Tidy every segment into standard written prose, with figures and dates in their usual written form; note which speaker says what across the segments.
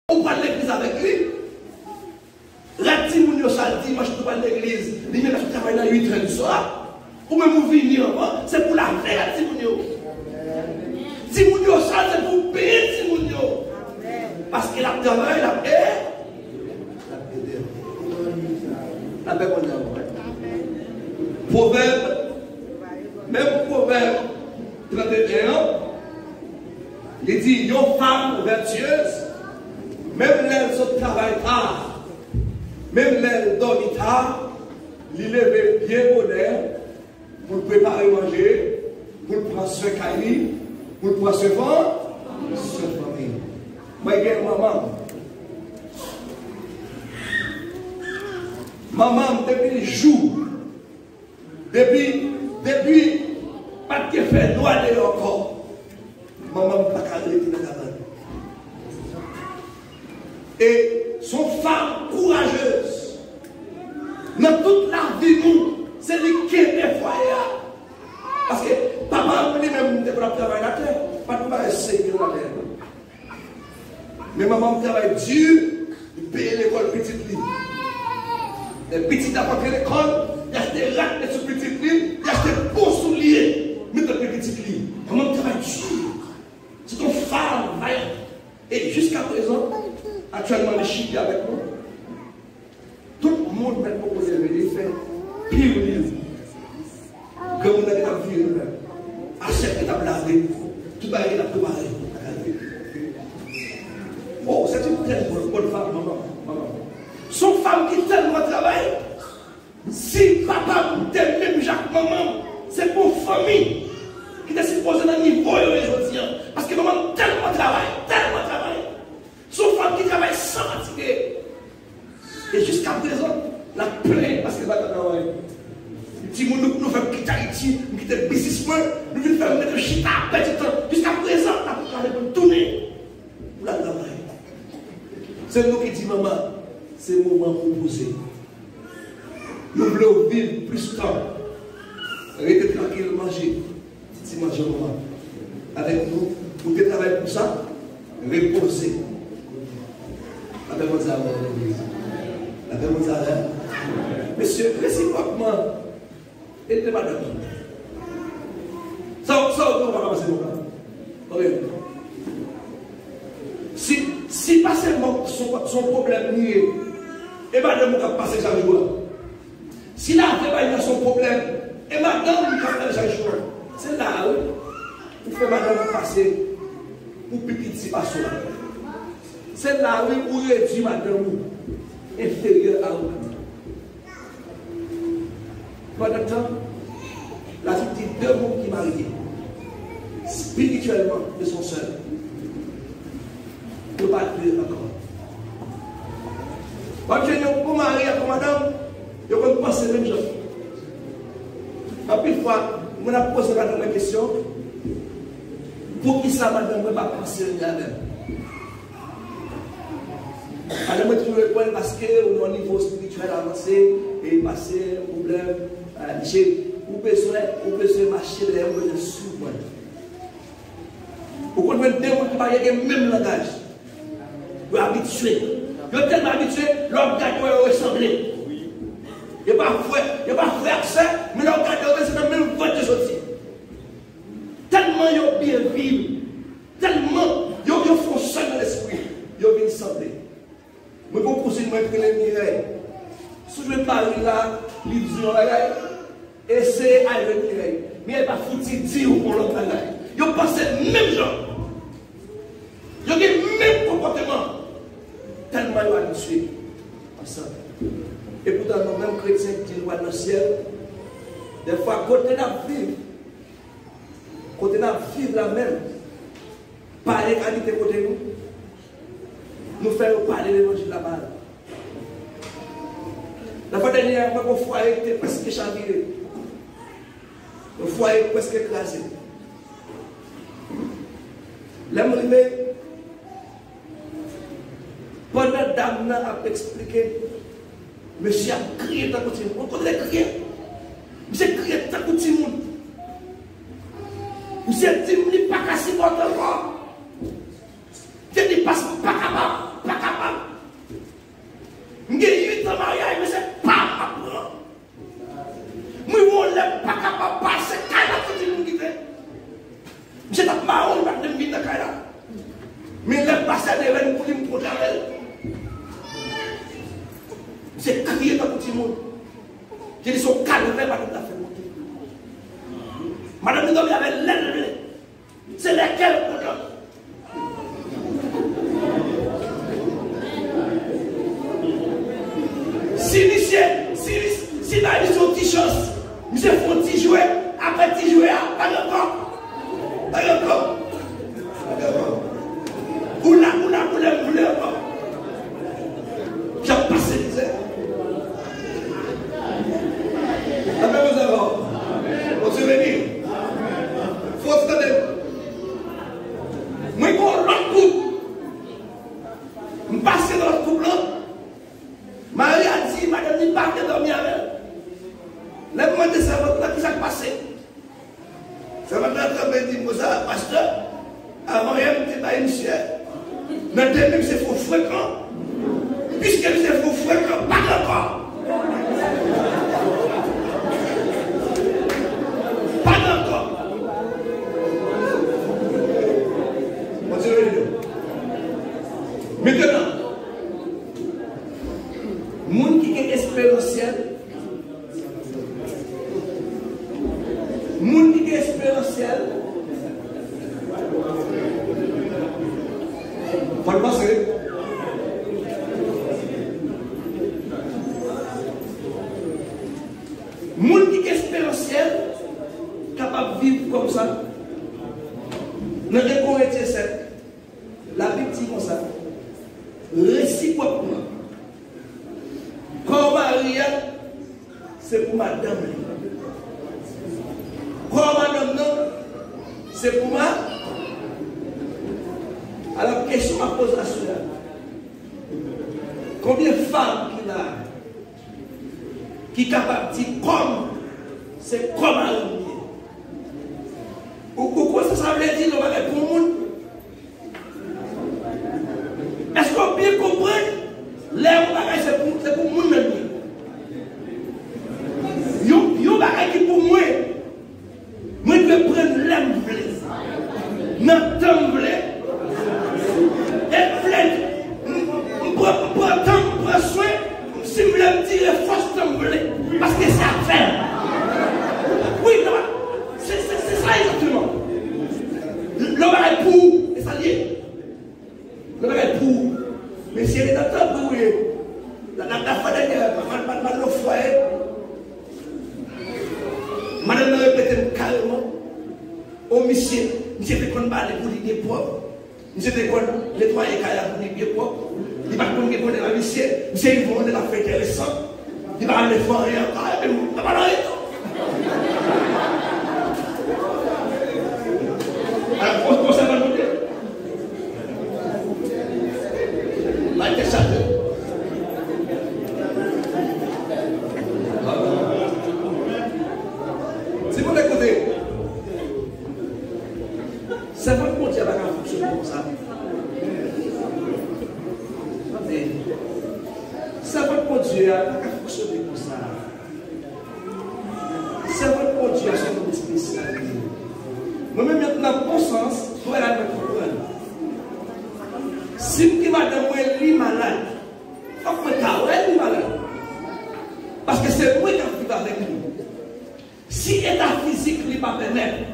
Speaker 1: On va à l'église avec lui. La Timoun yo saldi, moi je peux pas à l'église. Il met le travail dans 8 heures du soir. Ou même vous venir, c'est pour la faire à Timoun yo. Timoun yo sal, c'est pour payer Timoun yo. Parce qu'il a travaillé, la paix. La paix qu'on a. Proverbe, même Proverbe 31, il dit, une femme vertueuse, même l'aile se travaille tard, même l'aile dormit tard, il lève bien bonheur pour préparer manger, pour prendre soin de lui, pour prendre soin de sa famille. Moi, j'ai une maman. Maman, depuis le jour, depuis, pas de faire droit de encore, maman n'a pas carré dans la cabane. Et son femme courageuse, dans toute la vie, nous, c'est lui qui est des foyers. Parce que papa lui-même ne peut pas travailler la terre, pas de pas essayer la terre. Mais maman travaille dur, il paye l'école petite lit. Les petits d'abord à l'école, il y a des rats sur petite lit, il y a des beaux souliers, mais dans les petites lits. Maman travaille dur. C'est une femme vaillante. Et jusqu'à présent, actuellement, les chiffres avec nous. Tout le monde m'a proposé de faire pire livre. Que vous avez la vie, achète et lavé, tout va aller là, tout va aller. Oh, c'est une très bonne femme, maman. Son femme qui tellement travaille, si papa t'aime même Jacques, maman, c'est pour famille qui est supposé dans le niveau aujourd'hui. Parce que maman tellement travaille. Son femme qui travaille sans fatiguer. Et jusqu'à présent, la plaît parce qu'elle va travailler. Si nous faisons quitter Haïti, nous quitter le businessman, nous venons faire mettre chita à petit temps. Jusqu'à présent, la plupart de tourner pour la travail. C'est nous qui disons, maman, c'est le moment pour poser. Nous voulons vivre plus de temps. Restez tranquille, manger. Si manger, maman. Avec nous, pour travailler pour ça, reposer. La paix vous a l'église. La paix vous a. Monsieur, réciproquement, et ne pas de ça, on va passer mon cas. Si pas seulement son problème lié, et madame vous a passé chaque jour. Si là, il y a son problème, et madame vous a passé chaque jour. C'est là, oui. Vous faites madame passer pour petit passo. C'est là, oui, où il dit madame inférieure à vous. Pendant ce temps, la vie dit deux mondes qui marient spirituellement de son seul. Ne pas tuer encore. Quand vous mariez avec madame, vous pouvez penser même chose. En plus, fois, on a posé madame la question pour qui ça, madame, ne pas penser à elle-même. Madame, vous trouvez quoi parce qu'au niveau spirituel avancé et passer un problème. Vous pouvez marcher derrière vous sous-point. Vous comprenez deux gens qui parlent le même langage. Vous êtes habitué. Vous êtes tellement habitué, l'homme garde vous ressemblez. Il n'y a pas frère, mais l'homme garde c'est dans le même vote de sortie. Tellement ils bien vivre, tellement ils fonctionnent dans l'esprit, ils viennent sembler. Mais vous poursuivez moi pour les mireilles. Si je parle là, l'illusion là, et c'est à Mireille. Mais elle va foutre dire pour l'autre là. Ils pensent même genre. Ils ont le même comportement. Tellement ils ont habitué à ça. Et pourtant, nous-mêmes chrétiens qui disent dans le ciel, des fois, côté n'a vivre la même, parler qualité côté nous faisons parler de l'évangile là-bas. La fois dernière, mon foyer était presque chaviré. Le foyer est presque écrasé. L'aimerie, pendant que Dame a expliqué, monsieur a crié dans le monde. On connaît crier. Monsieur a crié dans le monde. Monsieur a dit, il n'y a pas qu'à s'y porter encore. Je dis, pas qu'à monde. J'ai dit, son calvaire va tout à fait monter. Madame Nidom, il y avait l'aile. C'est lesquels pour nous? Si la vie son petit chose, monsieur fait un petit jouet, après petit jouet, pas encore. Pas encore. Oula, encore. J'ai passé misère. Amen, vous avez. On se réunit. Faut se donner. Moi, je l'autre couple. Je passe dans l'autre couple. Marie a dit, madame, il part de dormir avec elle. Lève-moi de sa voix, qui s'est passé. Ça va être dit, pasteur, avant, il y a une monsieur. Maintenant, même c'est faux fréquent. Puisque c'est faux fréquent, pas encore. Pas encore. Maintenant, monde qui est expérientiel, monde qui est expérientiel, faut le passer. Monde qui est expérientiel, capable de vivre comme ça, dans les Corinthiens 7, la Bible dit comme ça, réciproquement. Quand Maria, c'est pour madame. Quand madame, non, c'est pour moi. Alors, question à poser à cela. Combien de femmes qu'il a qui est capable de dire comme, c'est comme à l'homme. Ou quoi ça veut dire pour le monde? Est-ce qu'on peut bien comprendre? L'air c'est pour le monde même. Yo bagay qui pour moi. Moi je vais prendre l'air blé. Notre temps blé. Et blé. Prends temps, prends soin. Si je me dire force temps blé. Parce que c'est à faire. Oui, c'est ça exactement. Le bagay pour, et ça lié. Le bagay pour. Mais si elle est dans le temps pour la femme de foyer, madame me répète carrément, au monsieur fait qu'on parle pour les pieds propres, monsieur fait qu'on nettoyer les caillas pour les pieds propres, il va qu'on les connaît la monsieur, il va on la fait intéressant, il va aller faire rien encore, il va aller. Alors, pour ça, va nous dire. Si vous l'écoutez, c'est votre monde qui va fonctionner comme ça. C'est votre monde qui va fonctionner comme ça. C'est votre monde qui va faire spécial. Moi-même, maintenant, bon sens, pour aller me comprendre. Si vous madame est malade, il faut que vous êtes malade. Parce que c'est moi qui vivre avec lui. Si l'état physique n'est pas permis,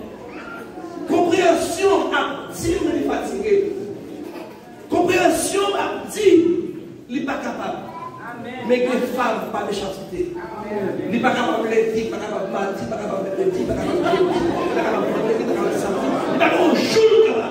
Speaker 1: compréhension a dit qu'il est fatigué. Compréhension a dit qu'il n'est pas capable. Mais les femmes pas de méchanceté. Il n'est pas capable de le dire, pas capable de mentir, pas capable de le dire, pas capable de le dire, pas capable de le dire, pas capable de le sentir. Il n'est pas capable de jouer là.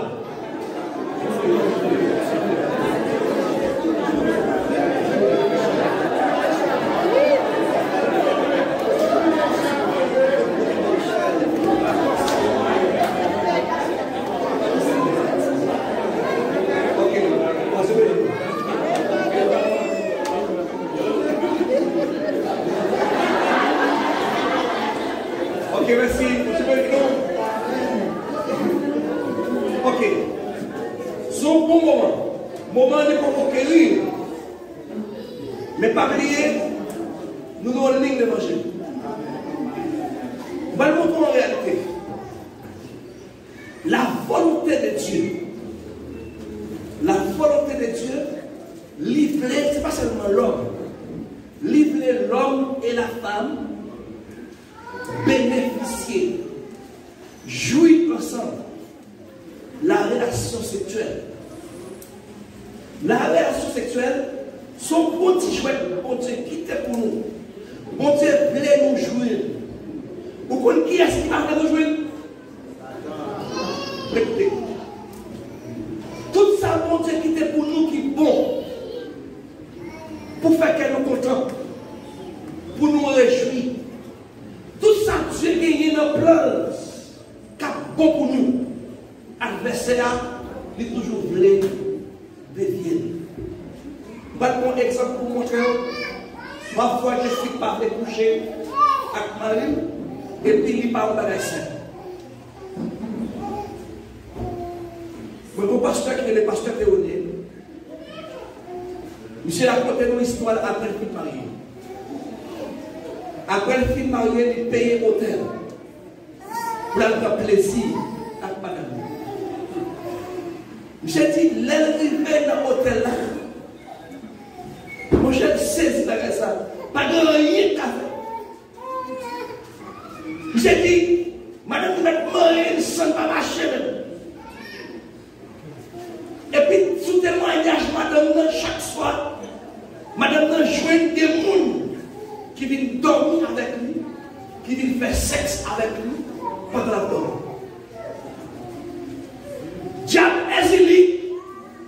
Speaker 1: Merci. Ok. C'est un bon moment. Moment de conquérir. Mais pas oublier, nous avons une ligne de manger. On va le montrer en réalité. La volonté de Dieu. La volonté de Dieu, livrer, ce n'est pas seulement l'homme. Livrer l'homme et la femme bénéficier, jouir ensemble la relation sexuelle. La relation sexuelle, son petit jouet, bon Dieu, qui était pour nous. Bon Dieu voulait nous jouir. Vous connaissez qui est-ce qui va nous jouir? Écoutez. Tout ça, bon Dieu, qui était pour nous, qui est bon. Pour faire qu'elle nous contente. Pour nous réjouir. Tout ça, Dieu gagné dans le plan. Qui est bon pour nous. Adversaire, il toujours voulu dévier. Je vais prendre un exemple pour montrer. Parfois, je suis pas fait coucher avec Marie et puis il parle de la scène. Mon pasteur qui est le pasteur Théodé, monsieur raconté une histoire après le film marié. Après le film marié, il paye l'hôtel pour avoir plaisir avec madame. Monsieur dit, l'arrivée dans l'hôtel là, mon cher saisi dans ça, pas de rien qu'à faire. J'ai dit, madame, vous êtes mariée, ça ne va pas marcher. Et puis, sous témoignage, madame, chaque soir, madame, joint des gens qui viennent dormir avec lui, qui viennent faire sexe avec lui pendant la dormir. Diable exilé,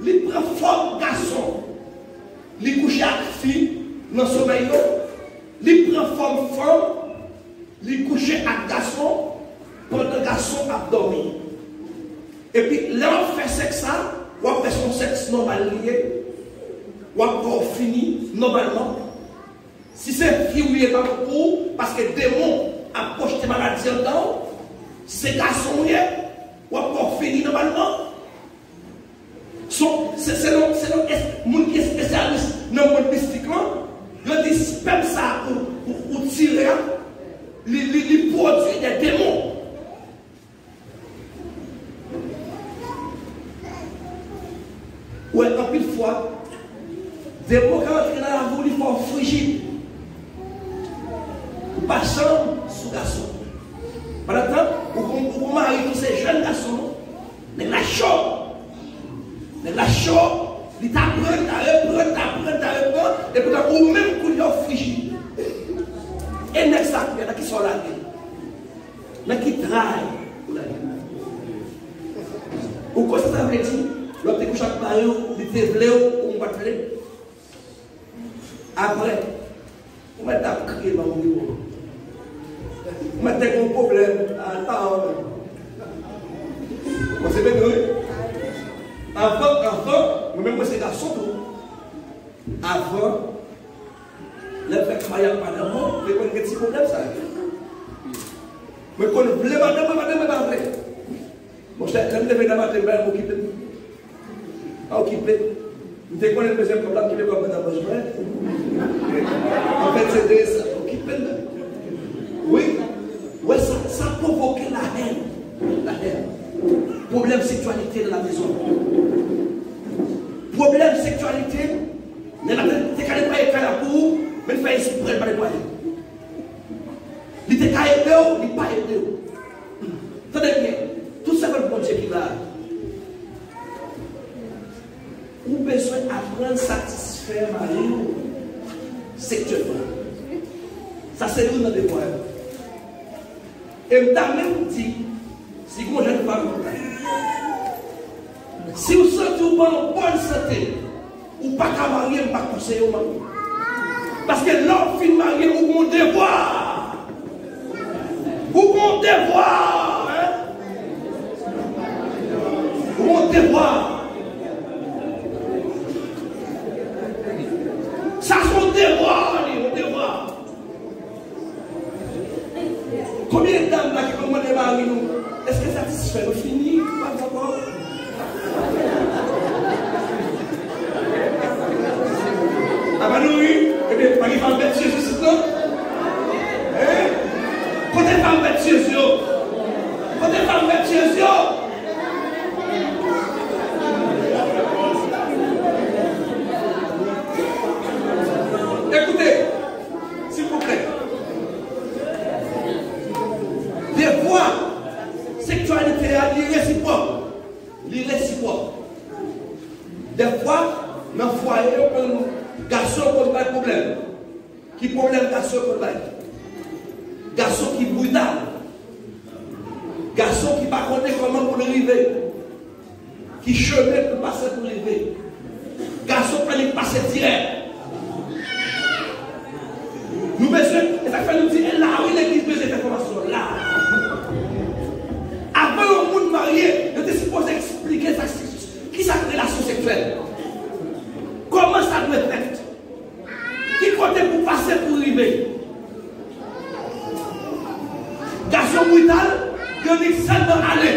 Speaker 1: il prend forme garçon. Il couche avec fille dans son sommeil, il prend forme femme, il couche avec garçon, pendant que le garçon a dormi. Et puis là, on fait sexe, on fait son sexe normal lié, on a fini normalement. Si c'est fille ou pas pour, parce que le démon a projeté maladie dedans, si c'est garçon ou a fini normalement. C'est le monde qui est spécialiste dans le monde mystique. Il dit spam ça pour tirer les produits des démons. Ouais, en plus de fois, des mots qui entrent dans la voie, ils font frigide. Pas chambre sous garçon. Par exemple, vous mariez tous ces jeunes garçons, mais la chambre. La chaux, il t'apprend, et puis au même coup, il est frigide. Et next ça, il y en a qui sont là, il y en a qui travaillent pour la vie. Ou quoi ça veut dire? L'autre couche avec Mario, il te voulait ou on va te faire. Après, on va crier dans mon niveau. On va te un problème. Attends. On s'est bien donné. Avant, moi-même, c'est garçon tout. Avant, le fait que je ne pas d'amour, je connais un petit problème, ça. Je connais madame, bon, je suis dans ma tête, je m'occupe. Je connais le deuxième problème qui est comme madame besoin. En fait, c'est intéressant. Oui, ouais, ça provoque la haine. La haine. Problème de sexualité dans la maison. Problème de sexualité, c'est quand il pas faire la cour, mais il fait exprès de pas nettoyer. Il était qu'à aider ou il pas aider. Tenez bien, tout ça veut le bon Dieu qui va. Vous avez besoin d'apprendre à satisfaire Marie sexuellement. Ça c'est nous dans le devoir. Et je même dit, si vous n'avez pas si vous sentez en bonne santé, ou pas qu'à marier, ou pas conseiller au mari. Parce que l'homme fin marié, vous avez un devoir. Vous avez un devoir. Vous avez un devoir. Ça, c'est un devoir, un devoir. Combien de dames là qui commandent des maris nous? Est-ce que ça satisfait? Nous fini? Pas encore. Ah ben oui, eh bien, pas qu'il va mettre Jésus ici, non? Hein? Quand il va mettre Jésus, quand il va mettre Jésus, écoutez, s'il vous plaît. foyer, un garçon qui n'a pas de problème. Qui problème garçon qui n'a pas de garçon qui est brutal. Garçon qui ne connaît pas comment pour arriver. Qui chemin pour passer pour arriver. Garçon qui pas passer direct. Nous besoin, et ça fait nous dire, là, oui, l'église besoin d'informations, là. Avant le monde marié, je suis supposé expliquer ça, qui ça relation sexuelle. Comment ça doit être. Qui compte pour passer pour arriver. Garçon brutal, il dit seulement aller.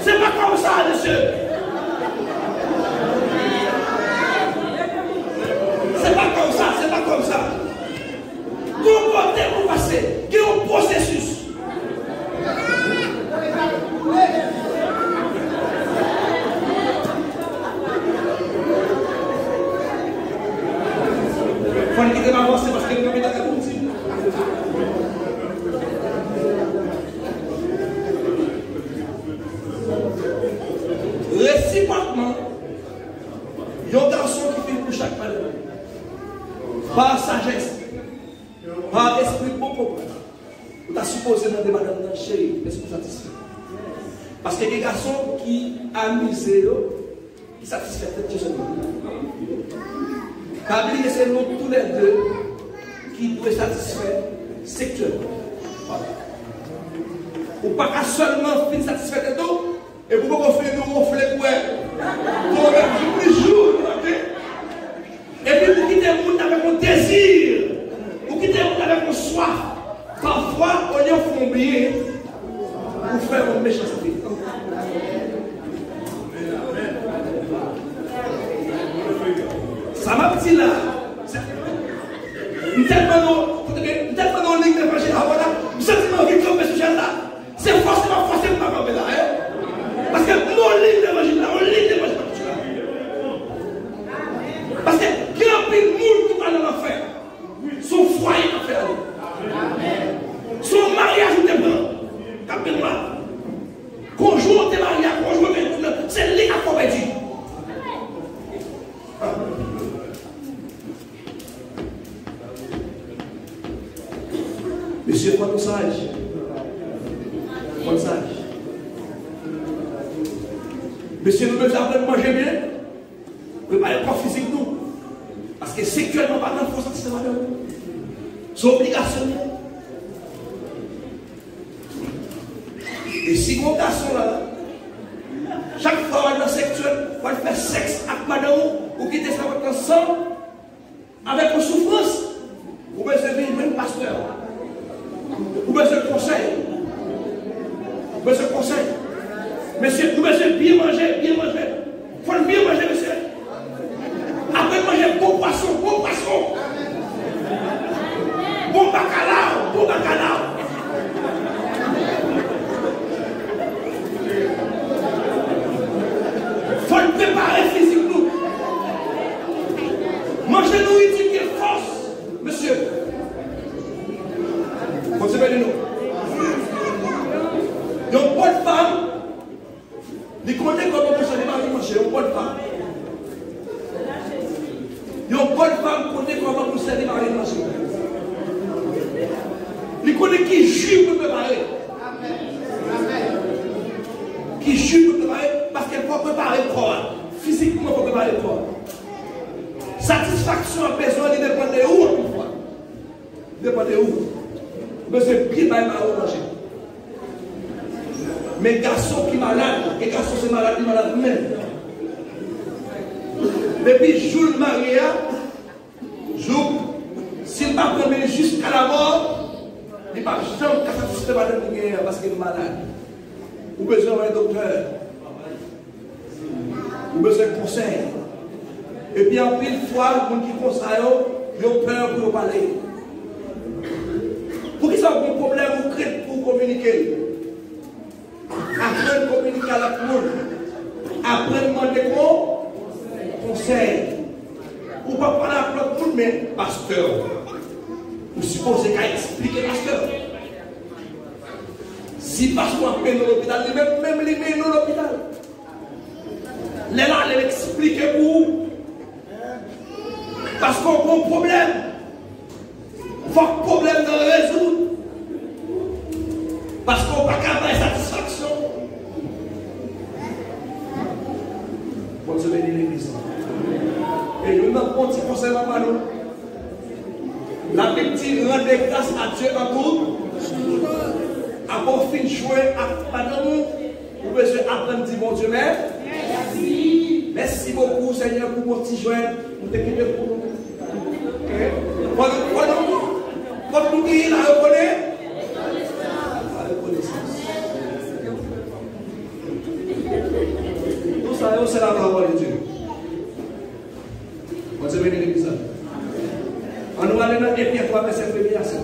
Speaker 1: C'est pas comme ça, monsieur. C'est pas comme ça, c'est pas comme ça. Vous comptez pour passer, il y a un processus. Il faut quitter ma voix, c'est parce que nous sommes dans la route. Réciproquement, il y a un garçon qui fait pour chaque malheur. Par sagesse, par esprit beaucoup. Vous avez supposé demander madame chérie, est-ce que vous satisfait? Parce qu'il y a des garçons qui amusent, qui satisfait cette chose. Car c'est nous tous les deux qui doivent satisfaire sexuellement. Ou pas qu'à seulement finir satisfaire de tout, et vous pouvez faire nous ronfler pour elle. Tous les jours, et puis vous quittez le monde avec un désir, vous quittez le monde avec un soif. Parfois, on y a fait oublier pour faire une méchanceté. Ça m'a dit là. Nous tellement en ligne de projet là, voilà. Nous sommes envie de tomber ce genre là. C'est forcément pour ma camper là. Parce que nous en ligne d'évangile là, on ligne d'évangile là. Parce que qui a pris le monde qui va dans l'enfer, son foyer va faire aller. Son mariage était bon. Captez-moi. Conjoint de mariage, conjoint de c'est lui qui a comédie. Monsieur, prenez sage. Prenez sage. Monsieur, nous devons apprendre à manger bien. Préparer le corps physique nous. Parce que sexuellement, pas dans le fond, c'est madame. C'est obligation. Et si mon garçon là, chaque fois dans le sexuel, on va faire sexe avec madame, ou quitter ça avec un sang, avec une souffrance, vous pouvez servir même pasteur. Vous besoin de conseil. Vous besoin de conseil. Monsieur, vous besoin de bien manger, bien manger. Il faut bien manger, monsieur. Après manger bon poisson, bon poisson. Bon bacalao, bon bacalao. Il faut le préparer physiquement. Manger nourriture qui est force, monsieur. Concevez-le nous. Il y a une bonne femme, il connaît comment on se démarrer manger, une bonne femme. Il y a une bonne femme qui connaît comment on se démarrer manger. Il connaît qui jure pour préparer. Qui jure pour préparer parce qu'elle peut préparer le corps. Physiquement, elle peut préparer le corps. Satisfaction à besoin, il dépend de où, toutefois. Il dépend de où. Mais c'est bien mal à manger. Mais garçon qui est malade, et garçon c'est malade, il est malade même. Depuis jour de mariage, jour, s'il ne va pas prendre jusqu'à la mort, il ne va jamais satisfaire madame parce qu'il est malade. Vous avez besoin d'un docteur. Vous avez besoin de conseil. Et puis en pile fois, les gens qui conseillent, ils ont peur pour parler. Pour qu'ils aient un problème, vous créez pour communiquer. Apprendre à communiquer à la monde. Apprendre à demander conseil. Ou pas parler à tout le monde, mais pasteur. Vous supposez qu'à expliquer pasteur. Si pasteur a peine dans l'hôpital, même les met dans l'hôpital. Les là, elle explique pour Parce qu'on a un problème. Il faut que le problème soit résoudre. Parce qu'on n'a pas capable de satisfaction. Bonne semaine de l'église. Et nous avons un petit conseil à nous. La Bible dit rendez grâce à Dieu en tout. Avant fin de jouer à Padanou, vous pouvez apprendre dire bon Dieu, merci. Merci beaucoup, Seigneur, pour mon petit joint. Vous t'équipez pour nous. Quand nous disons la reconnaissance. La reconnaissance. Tout ça, c'est la parole de Dieu. Bonne semaine de l'église. On nous aller dans Éphésiens 3, verset 1er à 7.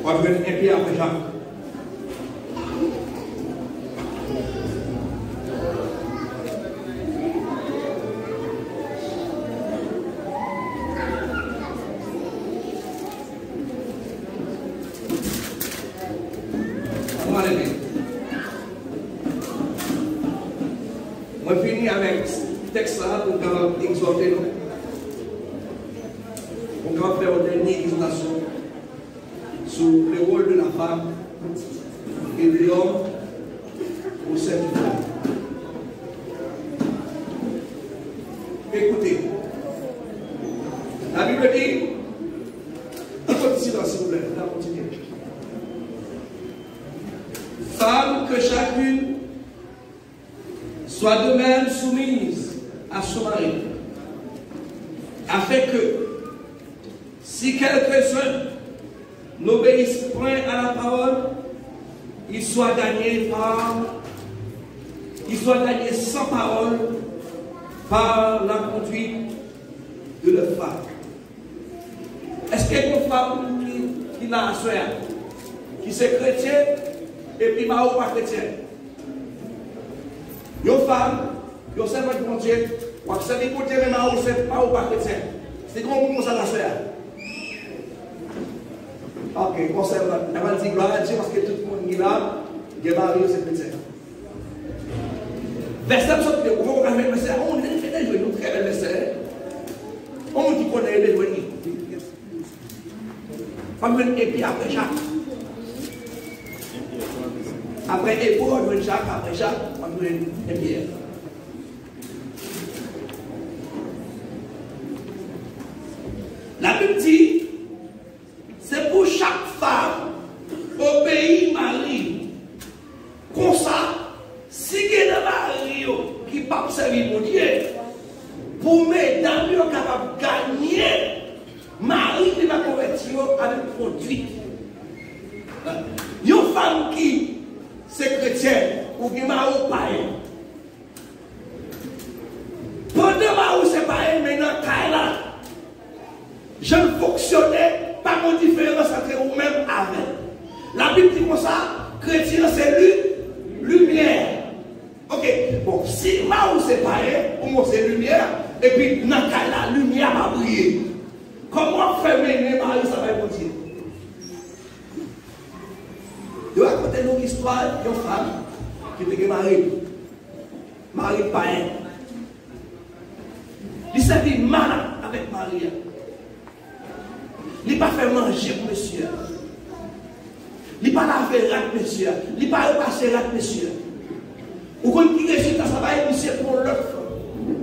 Speaker 1: On va faire un pied après Jacques. On va aller vite. On finit avec ce texte-là pour exhorter nous. On va faire une dernière exhortation sur le rôle de la femme et de l'homme au sein du foyer. Écoutez, la Bible dit, un peu de silence s'il vous plaît, on va continuer. Femme, que chacune soit de même soumise à son mari, afin que, si quelques-uns n'obéissent point à la parole, il soit gagné sans parole par la conduite de leur femme. Est-ce qu'il y a une femme qui n'a un soeur, qui c'est chrétien et puis ma ou pas chrétien? Une femme, qui sert de mon Dieu, ou qui sert de côté, mais ma ou c'est pas ou pas chrétien. C'est comment ça la soeur? Ok, conserve la va dire gloire à Dieu parce que tout le monde est là, il est marié, c'est chrétien. Verset 60, on va mettre verset, on est fait des jouets, très bel verset. On dit qu'on est les jouets. Et puis après Jacques. Après Hébreu, on doit Jacques, après Jacques, on doit Pierre. La Bible dit, c'est pour chaque femme obéir mari. Comme ça, si il y a un mari qui ne peut pas servir mon Dieu, pour mesdames qui sont capables de gagner, mari qui va convertir avec conduite. Une femme qui c'est chrétienne ou qui m'a ou païen. Pendant ma ou c'est païen, mais dans le là, je ne fonctionnais pas mon différence entre vous-même avec. La Bible dit comme ça, chrétien c'est lumière. Ok, bon, si ma ou c'est païen, pour moi c'est lumière, et puis dans le là, lumière va briller. Comment faire mener mari, ça va continuer? Je vais raconter une histoire d'une femme qui était mariée. Marie païen. Il s'est dit mal avec Marie. Il n'a pas fait manger pour monsieur. Il n'a pas lavé rat monsieur. Il n'a pas repassé rat monsieur. Ou quand il réussit à travailler, monsieur pour l'autre femme.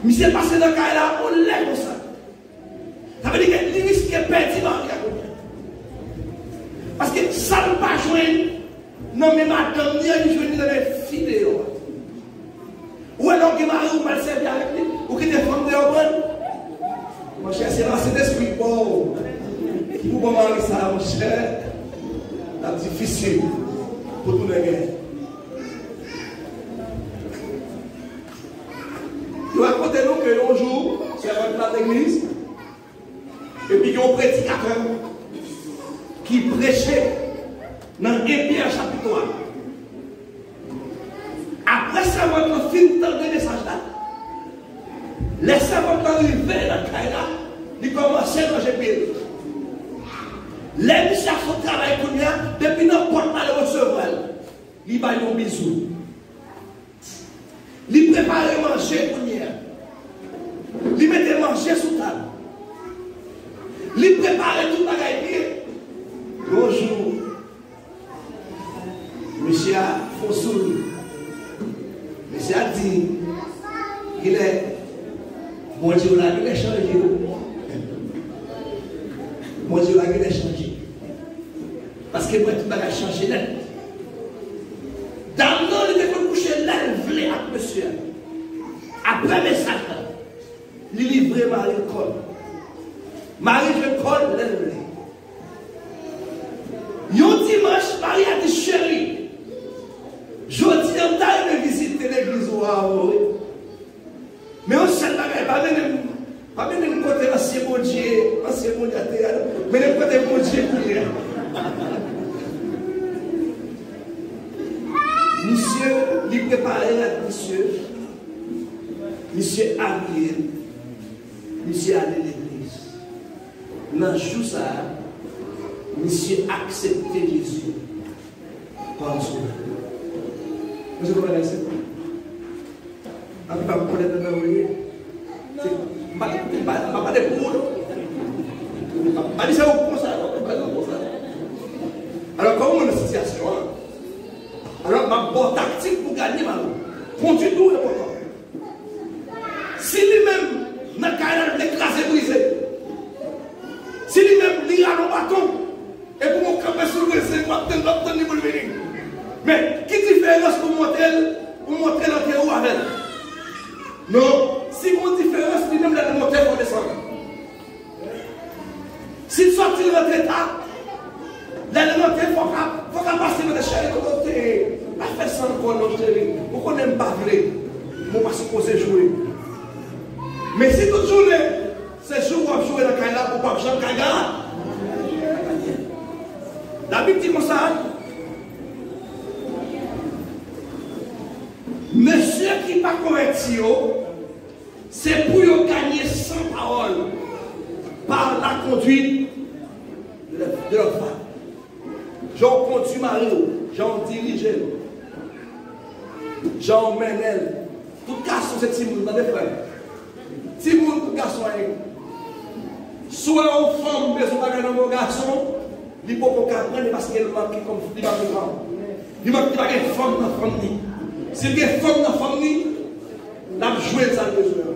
Speaker 1: Monsieur passé dans le cas là, on l'a comme ça. Ça veut dire qu'il risque de perdre Marie. Parce que ça ne peut pas jouer dans mes madame, ni à jouer dans mes vidéos. Ou alors que Marie ou mal servir avec lui, ou que des femmes de l'autre. Mon cher, c'est là, c'est l'esprit bon. Pour marier ça, mon cher, c'est difficile pour tous les gars. Je vais raconter nous que un jour, c'est un l'église, et puis il y a un prédicateur qui prêchait dans Éphésiens chapitre 1. Après ça, votre film dans le message là, les servants arrivés dans le cas là, ils commence à manger pile. Les monsieur font travail pour nous, depuis n'importe mal recevoir. Il va un bisou. Il prépare manger pour nous. Il met manger sous table. Il prépare tout le bagaille. Bonjour. Monsieur a Fonsoul. Monsieur a dit qu'il est. Mon Dieu, là, il est changé. Mon Dieu, là, il est changé. Parce que moi, tout le monde a changé net. Dans le nom, il était coucher là, il voulait avec monsieur. Après le message, il livrait Marie-Cole. Marie-Cole, il voulait. Un dimanche, Marie a dit chérie, je dis en taille de visiter l'église ou à mais on sait pas même côté ancien bon Dieu, mais le côté bon Dieu pour monsieur, il préparait la monsieur, monsieur habillé, monsieur allé à l'église. Dans le jour ça, monsieur accepté Jésus comme son. Vous comprenez ça? On ne peut pas connaître le nom. Pas de pour. Pas de ça au ça. Alors, comment on a une situation? Alors, ma bonne tactique pour gagner ma vie. Conduit tout le temps. Si lui-même n'a qu'à l'écraser, brisé. Si lui-même il a un bâton, et pour mon camper sur le c'est moi qui t'ai niveau de venir. Mais qui différence pour montrer dans tes roues avec? Non, si mon différence, lui-même l'a monté pour descendre. S'il sortit de votre état, l'élémentaire, il faut qu'à passer de chérie de côté. La faire sans qu'on chérie. Pourquoi on n'aime pas vrai? On va supposer jouer. Mais si toute journée, c'est jour où on joue dans la caille pour pas Jean Kaga. La Bible dit comme ça. Monsieur qui n'est pas converti, c'est pour gagner sans parole par la conduite de leur femme. J'en conduis Marie, j'en dirige, j'en mène elle. Tout garçon, c'est Timoun, dans les frères. Timoun, tout garçon, soit une femme, mais on va gagner un garçon, il ne peut pas apprendre parce qu'elle manque comme il va prendre. Il manque pas une femme dans la famille. Si il y a une femme dans la famille, la jouer ça besoin.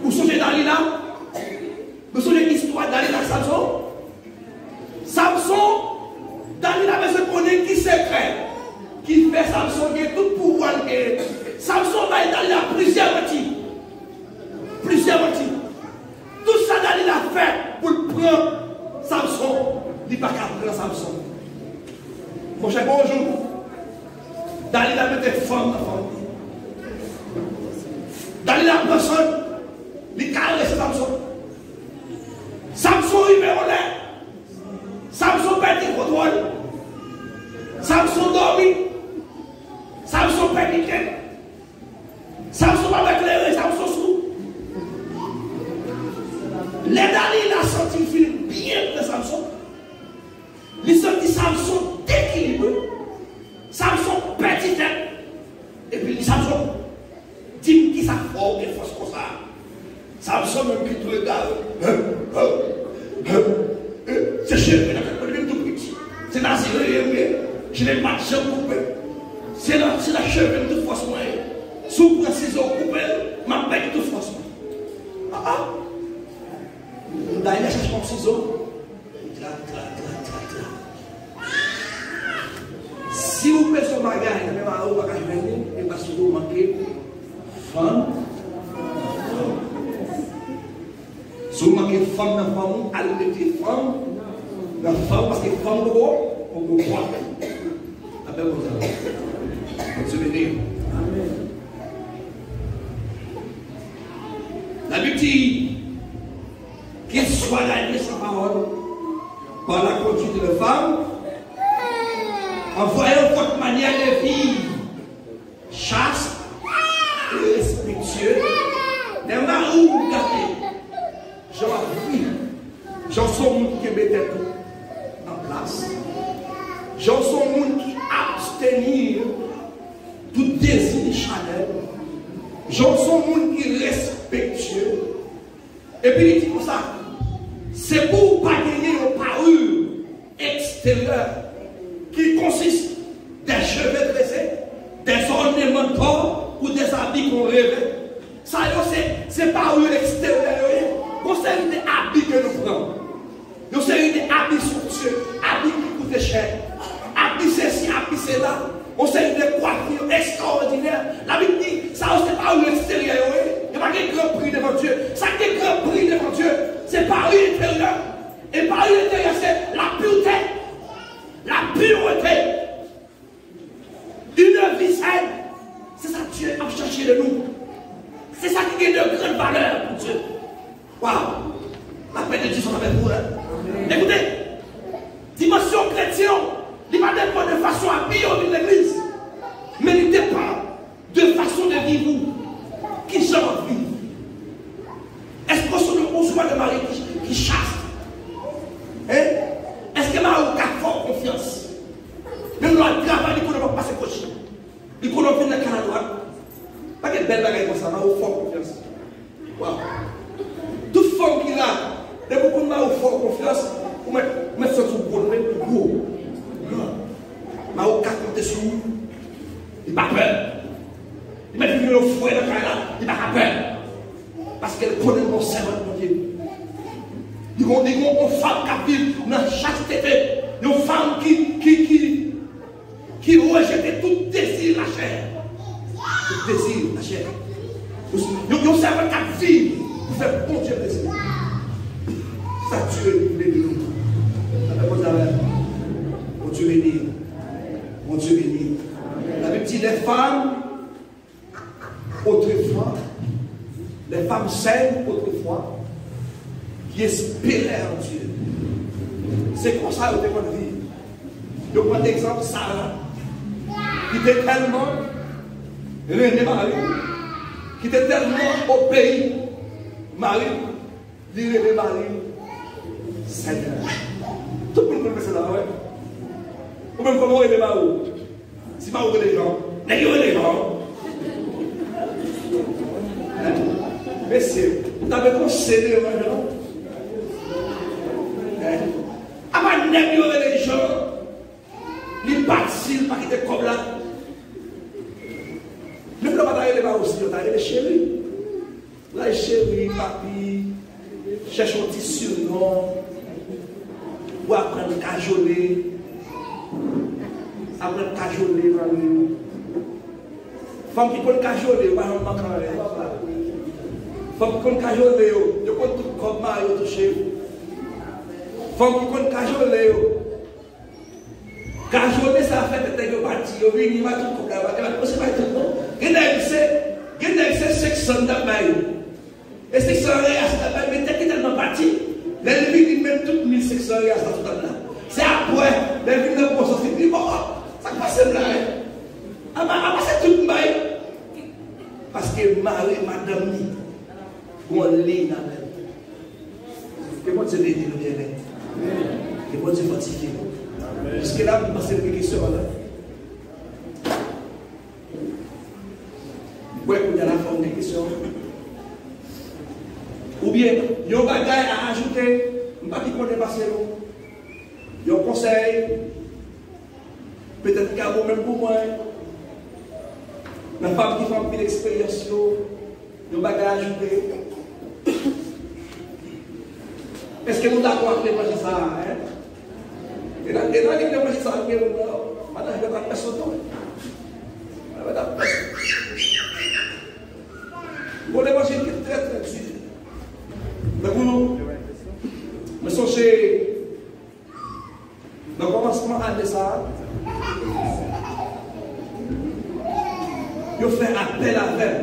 Speaker 1: Vous songez Dalila? Vous songez l'histoire de Dalila Samson? Samson, Dalila besoin de connaître qui secret, qui fait Samson, qui est tout pouvoir. Samson va être Dalila plusieurs motifs. Plusieurs motifs. Tout ça Dalila fait pour prendre Samson. Il n'y a pas qu'à prendre Samson. Mon cher, bonjour. Dalila mettait femme dans la famille. Dalila personne, il caresse Samson. Samson il met en l'air. Samson perd le contrôle. Samson dormi. Samson perd le tête. Samson va éclairer, Samson sous. Les Dalila senti le film bien de Samson. Il senti Samson déséquilibré. Samson petit tête. Et puis Samson, dis-moi qui ça fort des forces comme ça. Samson même qui te regarde. C'est cheveux dans le même tout petit. C'est dans les je n'ai pas de cheveux coupés. C'est la cheveux de toute façon. Sous le ciseau coupé, ma bête de toute façon. Ah. D'ailleurs, il cherche mon ciseau. Si vous faites son bagage, même à vous, bagage venir, et parce que vous manquez femme. Si vous manquez femme dans la femme, allez mettre femme dans la femme, parce que femme de vous, on vous croit. Après vous allez. Vous souvenez. La Bible dit qu'il soit gagné sa parole par la conduite de la femme. En voyant votre manière de vivre, chaste et respectueux, les maris, regardez, je vis J'en sont monde qui mettait tout en place. J'en sont monde qui abstenir tout désir charnel. J'en sont monde qui respectueux. Et puis il dit comme ça, c'est pour pas gagner une parure extérieure qui consiste des cheveux dressés, des ornements d'or ou des habits qu'on rêvait. Ça c'est parure extérieure. C'est des habits que nous prenons. Nous sommes des habits somptueux, habits qui coûtent cher, habits ceci, habits cela. On sait des coiffures extraordinaires. La Bible dit, ça c'est pas un extérieur. Il n'y a pas de grand prix devant Dieu. Ça qui est grand prix devant Dieu, c'est par l'intérieur. Et par l'intérieur, c'est la pureté. La pureté. Une vie saine. C'est ça que Dieu a cherché de nous. C'est ça qui est de grande valeur pour Dieu. Waouh! La paix de Dieu sont avec vous. Hein? Écoutez, dimension chrétienne, il ne dépend pas de façon à vivre dans l'église, mais il dépend de façon de vivre. Qui j'en vis? Est-ce qu'on se voit de mari qui chasse? Hein? Est-ce que mari a fort confiance? Même dans le travail, il ne peut pas passer coach. Il peut pas venir dans le Canada. Pas de belle bagaille comme ça, mari a fort confiance. Waouh! Toute femme qui a, dès que vous avez fort confiance, vous mettez ça sur le bout, vous gros. Mais vous comptez sur vous, il n'a pas peur. Il met le fouet dans le là, il n'a pas peur. Parce qu'elle connaît mon servant de Dieu. Ils vont dire une femme qui vit dans chasteté, une femme qui rejette tout désir la chair. Tout désir la chair. Une servant qui vit. Vous faites bon Dieu plaisir. Ça tue les nous. Mon Dieu béni. Mon Dieu béni. La Bible dit les femmes, autrefois, les femmes saines autrefois, qui espéraient en Dieu. C'est comme ça que vous devez vivre. Je prends l'exemple Sarah, qui était tellement René Marie, qui était tellement au pays. Marie, l'île Marie, Seigneur. Tout le monde connaît ça là, ouais. Ou même comment il est Marie. Si Marie est les gens, n'est-ce pas les gens? Mais c'est, tu avais conseillé maintenant. Avant de n'ignorer les gens, les partis, pas qui étaient comme là. Même le bataille de Marie aussi, on a les chéris. La chérie, papi, cherche un petit surnom, ou apprendre à cajoler, mamie. Femme qui peut cajoler, ou pas un manquant. Femme qui peut cajoler, je peux tout comme Mario toucher. Femme qui peut cajoler, cajoler, ça fait que tu es parti, tu es venu, tu es tout comme il y a 600 d'abord. Et 600 réas, mais tu es tellement parti. Les villes, même toutes 1600 réas, c'est après, les villes de Poisson, c'est bon, ça passe là. Après, c'est tout le monde. Parce que Marie, madame, on lit dans la vie. Que moi, tu veux dire le bien-être. Que moi, tu fatigué. Parce que là, vous passez une question là. Oui, il y a la forme de question. Ou bien, il y a un bagage à ajouter, je ne sais pas qui connaît passer l'eau. Il y a un conseil, peut-être qu'à vous même pour moi. La femme qui fait un peu d'expérience, il y a un bagage à ajouter. Est-ce que vous êtes d'accord avec l'évangile ça? Et dans l'évangile ça, je vais faire personne. Bon, l'évangile est très très difficile. Mais pour nous, nous sommes dans le commencement de ça. Je fais appel à elle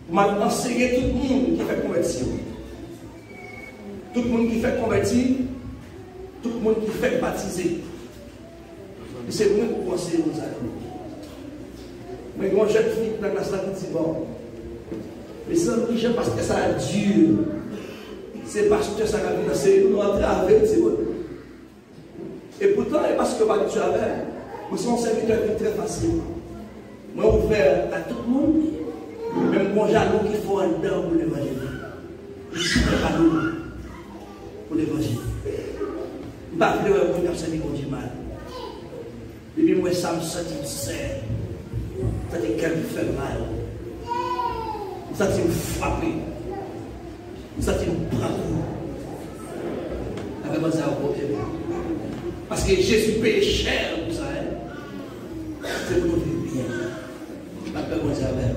Speaker 1: pour m'enseigner tout le monde qui fait conversion. Tout le monde qui fait convertir, tout le monde qui fait baptiser. Et c'est moi qui conseille aux amis. Mais quand je suis dans la classe qui dit bon, mais ça, parce que ça dure. c'est parce que ça a financé, nous rentrons avec, c'est bon. Et pourtant, parce que pas du avec, nous sommes serviteurs qui très facile. Moi, ouvert à tout le monde, même mon jalon qu'il faut en dedans pour l'évangile. Je ne suis pas nous pour l'évangile. Je ne vais pas faire une personne qui conduit mal. Et puis, moi, ça me sentit serre. Ça me fait mal. Ça me frappé. Ça me frappé. Avec moi, ça a problème. Parce que Jésus paye cher pour ça. C'est pour nous vivre bien. Je ne vais pas commencer avec.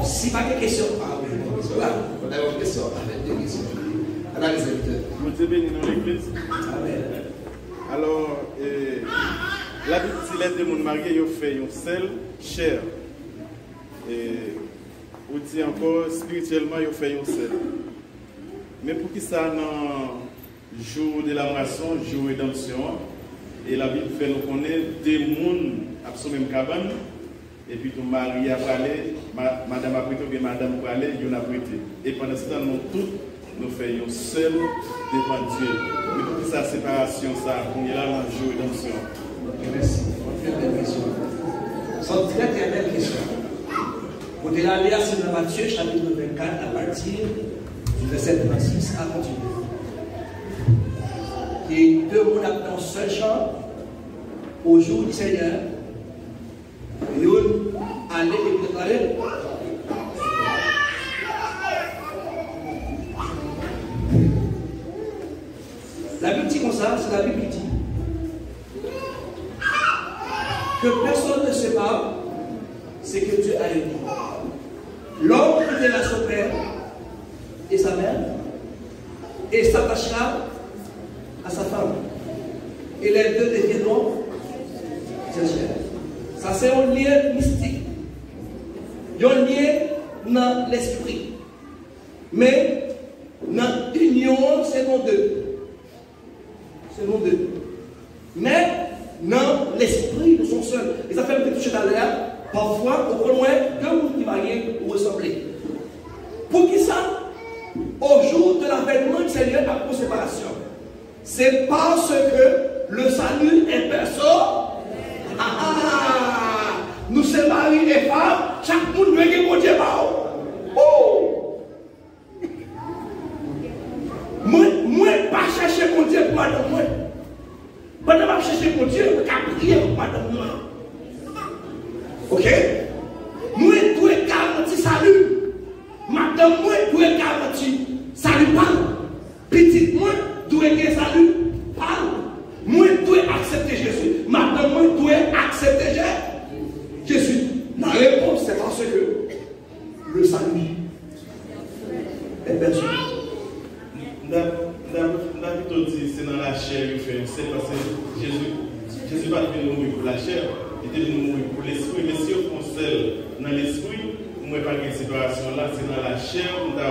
Speaker 1: Si pas de questions, on a une question. Avec deux questions.
Speaker 2: Vous êtes béni dans l'église.
Speaker 1: Amen.
Speaker 2: Alors, la Bible dit les deux mariés, ils ont fait une seule chair. Et vous dit encore, spirituellement, ils ont fait une seule. Mais pour qui ça, dans le jour de la moisson, jour de rédemption, et la Bible fait nous connaître des mondes absolument même cabane, et puis ton mari a parlé, madame a prêté, ou bien madame a parlé, il a prêté. Et pendant ce temps, nous tous, nous faisons seul devant Dieu. Mais pour sa séparation, ça, on est là dans le jour de rédemption.
Speaker 1: Merci. Très belle question. C'est une très très belle question. Vous allez aller à Matthieu, chapitre 24, à partir du verset 26 à continuer. Et deux mots dans un seul champ, au jour du Seigneur, et on allait et préparer. La Bible dit comme ça, c'est la Bible qui dit que personne ne sait pas ce que Dieu a dit. L'homme quittera son père et sa mère et s'attachera à sa femme. Et les deux deviendront chair. Ça, c'est un lien mystique. Il y a un lien dans l'esprit. Mais dans l'union, c'est non deux. C'est non deux. Mais dans l'esprit, nous sommes seuls. Et ça fait un peu toucher à l'air. Parfois, au loin, deux mondes qui marient ou ressembler. Pour qui ça? Au jour de l'avènement du Seigneur à pour séparation. C'est parce que le salut est perso. Nous sommes maris et femmes, chaque monde doit être bon Dieu. Oh! Moi, pas chercher mon Dieu pour madame moi. Pendant que je cherche mon Dieu, je vais prier pour madame moi. Ok? Moi, je dois garantir salut. Madame moi, je dois garantir salut. Petite moi, je dois garantir salut. Moi, je dois accepter Jésus. Madame moi, je dois accepter Jésus. La réponse, c'est parce que le salut est perçu.
Speaker 2: David dit c'est dans la chair qu'il fait. C'est parce que Jésus va venir mourir pour la chair, il est venu mourir pour l'esprit. Mais si on concerne dans l'esprit, on ne peut pas une séparation là, c'est dans la chair, on a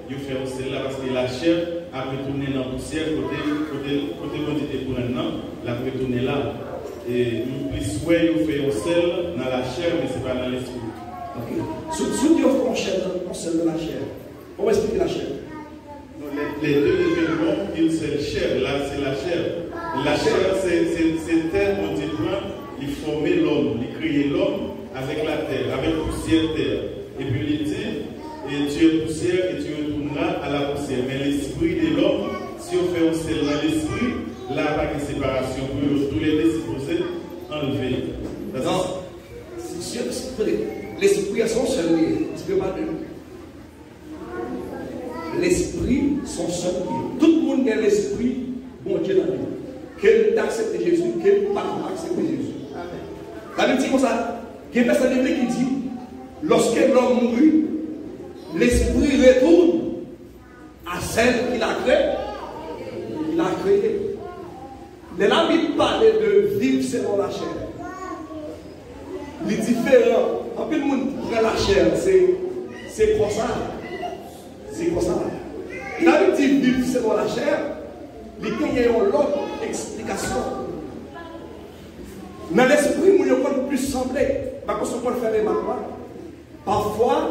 Speaker 2: il fait aussi là parce que la chair a retourné dans la poussière, côté quantité pour maintenant, la retourner là. Et plus ouais, il fait aussi dans la chair, mais ce n'est pas dans l'esprit.
Speaker 1: Sous Dieu, on concerne la chair. On va expliquer la chair.
Speaker 2: Les deux événements, une seule chair, là c'est la chair. La chair, c'est terre, on dit, il formait l'homme, il créait l'homme avec la terre, avec poussière terre. Et puis il dit, et tu es poussière et tu retourneras à la poussière. Mais l'esprit de l'homme, si on fait un seul dans l'esprit, là, il n'y a pas de séparation. Tous les deux supposés enlever.
Speaker 1: Non, l'esprit a son seul lié. L'esprit pas deux. L'esprit, son seul lié. Tout le monde a l'esprit, bon Dieu dans lui. Qu'elle accepte Jésus, qu'elle ne pas accepter Jésus. La Bible dit comme ça. Il y a une personne qui dit, lorsque l'homme mourut, l'esprit retourne à celle qu'il a créée. Il a créé. Mais la Bible parle de vivre selon la chair. Les différents, en plus le monde prend la chair, c'est comme ça. C'est comme ça. La Bible dit vivre selon la chair, il y a une autre explication. Dans l'esprit, nous ne plus sembler. Parce qu'on peut faire les Parfois,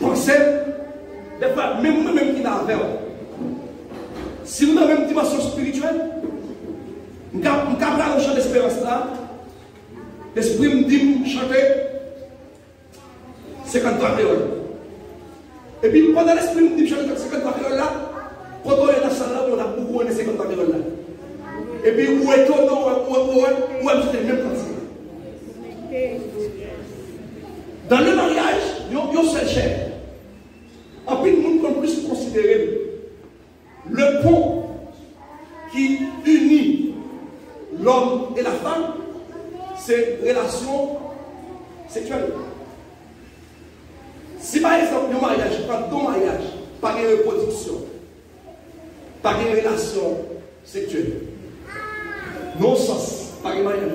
Speaker 1: pensez, des fois, même moi-même qui n'avais pas, si nous avons une dimension spirituelle, nous avons un champ d'espérance là, l'esprit me dit chanter 53 créoles. Et puis pendant l'esprit me dit chanter 53 créoles là, quand on est dans la salle là, on a beaucoup de 53 créoles là. Et puis où est-on, où est-ce que même parti. Dans le mariage, il y a une seule chair. En plus, nous pouvons plus considérer le pont qui unit l'homme et la femme, c'est relation sexuelle. Si par exemple, un mariage, pas deux mariages, pas de reproduction, pas de relation sexuelle, non sens, pas de mariage.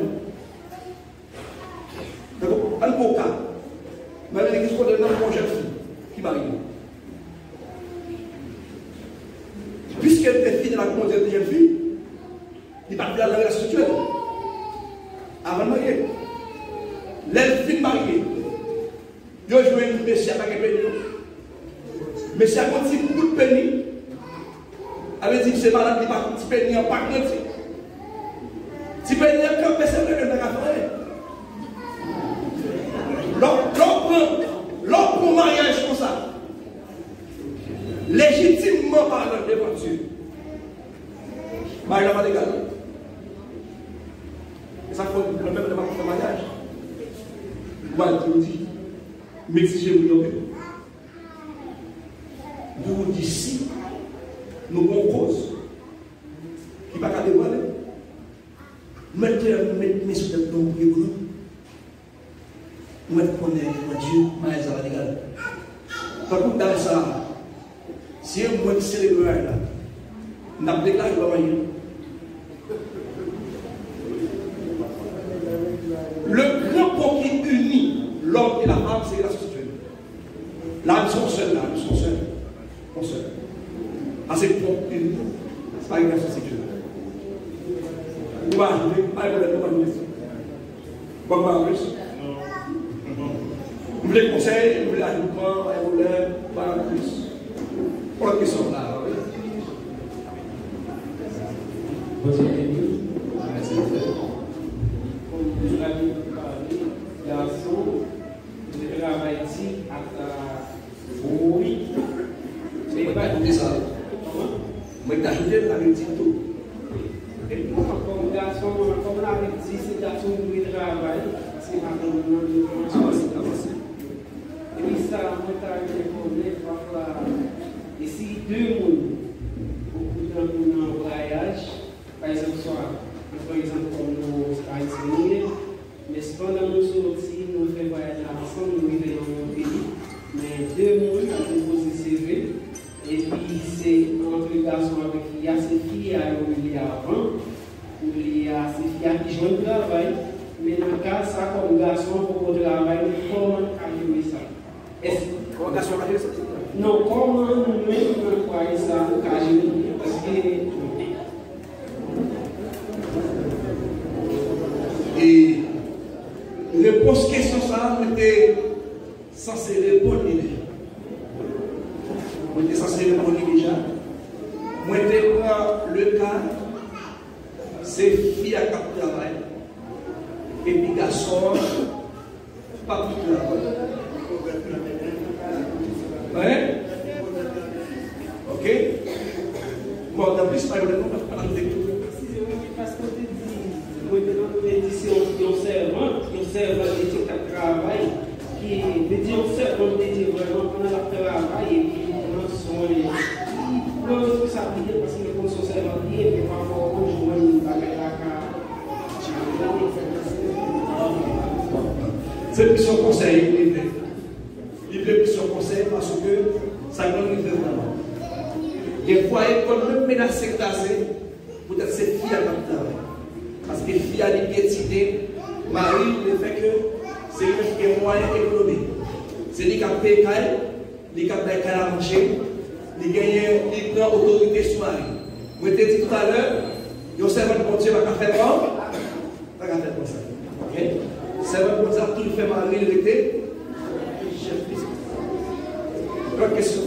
Speaker 1: D'accord? Un beau cas. Mais l'église qu'on donne un jeune fille qui marie. Puisqu'elle était fille de la conduite de jeune fille, il va faire la relation sexuelle. Avant de marier. L'elfine mariée. Il a joué une messie avec un pénis. Messie a continué beaucoup de pénis. Elle dit que c'est malade, il va un petit pénis en pas de petit pénis en campé, c'est vrai que c'est un affaire. L'homme pour mariage comme ça, légitimement parlant devant Dieu, mariage n'a pas d'égal. Et ça faut le même devant le mariage. Moi, je vous dis, m'exigez-vous de nous vous dites si nous avons cause qui ne va pas dévoiler, mettez sur le nom de Dieu. Nous connaissons Dieu, mais ça va dégager. Par contre, dans ça, si on veut célébrer là, nous avons déclaré le moyen. Le grand pont qui unit l'homme et la femme, c'est la sexuelle. Là, ils sont seuls, là, ils sont seuls. Ils sont seuls. Ah, c'est le pont uni. Ce n'est pas une relation sexuelle. Vous m'avez dit, pas de problème. Bon, vous voulez conseil, vous voulez ajoutement, vous voulez pas plus. Pour la question là.
Speaker 3: Bonjour, merci. Comme vous l'avez parlé, garçon, je travaille ici à oui.
Speaker 1: C'est pas tout ça. Moi, je t'ajoute la médecine tout.
Speaker 3: Comme garçon, comme l'avait dit, c'est garçon qui travaille, c'est ma commence. Et puis ça, moi, et si deux mondes, beaucoup de temps pour un voyage, par exemple, comme nous Haïtiens, mais cependant nous sortis, nous faisons voyage ensemble, nous vivons dans un pays, mais deux mondes ont déposé CV, et puis c'est entre les garçons avec filles, c'est filles qui ont avant, ou il y a ces filles qui jouent le travail, mais dans le cas, ça comme garçon, pour le travail, comment arriver ça?
Speaker 1: Comment garçon arriver ça?
Speaker 3: Non, comment nous-mêmes croyons ça parce que
Speaker 1: et réponse question ça, on était censé répondre. On était censé répondre déjà. Moi, je prends le cas, c'est fille à cap travail. Et puis garçon, pas tout travail. Ouais? Ok? Bon, en plus, pas de nom, pas de tout.
Speaker 3: parce que tu dis, un servant dédié à travail, qui est dédié au servant dédié vraiment pendant le travail, et puis prend son responsabilité parce qu'il prend son servant et puis parfois on joue une baguette à
Speaker 1: c'est plus son conseil, il veut plus son conseil parce que ça donne une vraiment. Des fois, quand même menacé classé, peut-être c'est fille à travail. Parce que fille a des piétines, Marie, le fait que c'est lui qui est moyen économique. C'est lui qui a payé, lui qui a payé à manger, lui qui prend autorité sur Marie. Je t'ai dit tout à l'heure, le servant de Dieu va faire quoi? Pas faire comme ça. Ok? Le servant de Dieu a tout fait Marie, il était chef. L'autre question.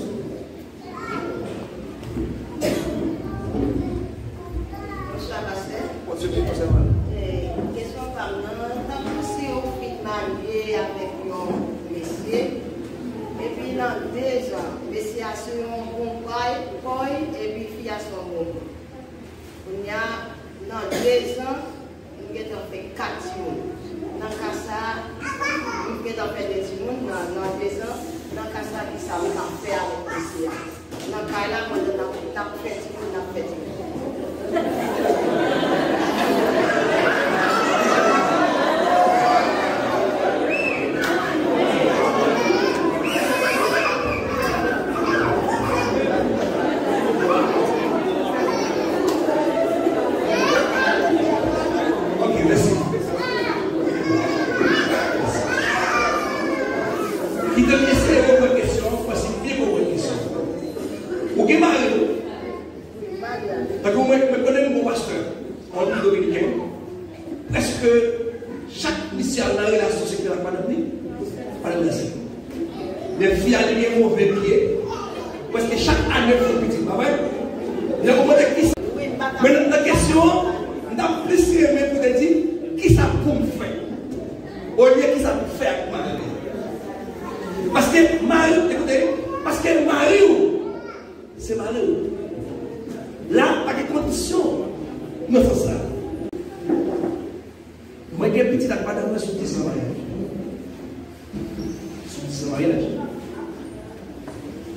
Speaker 4: Bonsoir, pasteur.
Speaker 1: Question
Speaker 4: par nous, si on fait marier avec un monsieur, et puis dans 2 ans, monsieur a sur un bon paille, et puis fille a son bon. On y a dans 2 ans, nous avons fait 4 jours. Dans le cas ça, nous avons fait des jours dans 2 ans, dans le cas ça, qui ça va faire avec monsieur. Dans le cas là, on a fait des jours, on a fait des jours.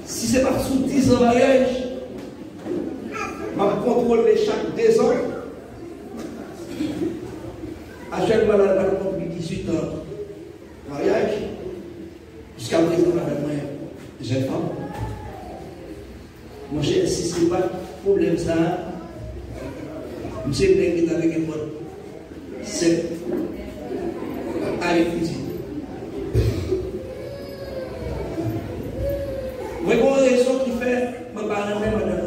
Speaker 1: Si ce n'est pas sous 10 ans de mariage, je vais contrôler chaque 2 ans. Actuellement, je vais contrôler 18 ans de mariage. Jusqu'à présent, avec moi, jeune femme. Moi, j'ai insisté pas de problème ça. Je sais bien que avec une bonne. C'est avec petit. Mais bon, raison qui fait, je ne parle même pas de l'année.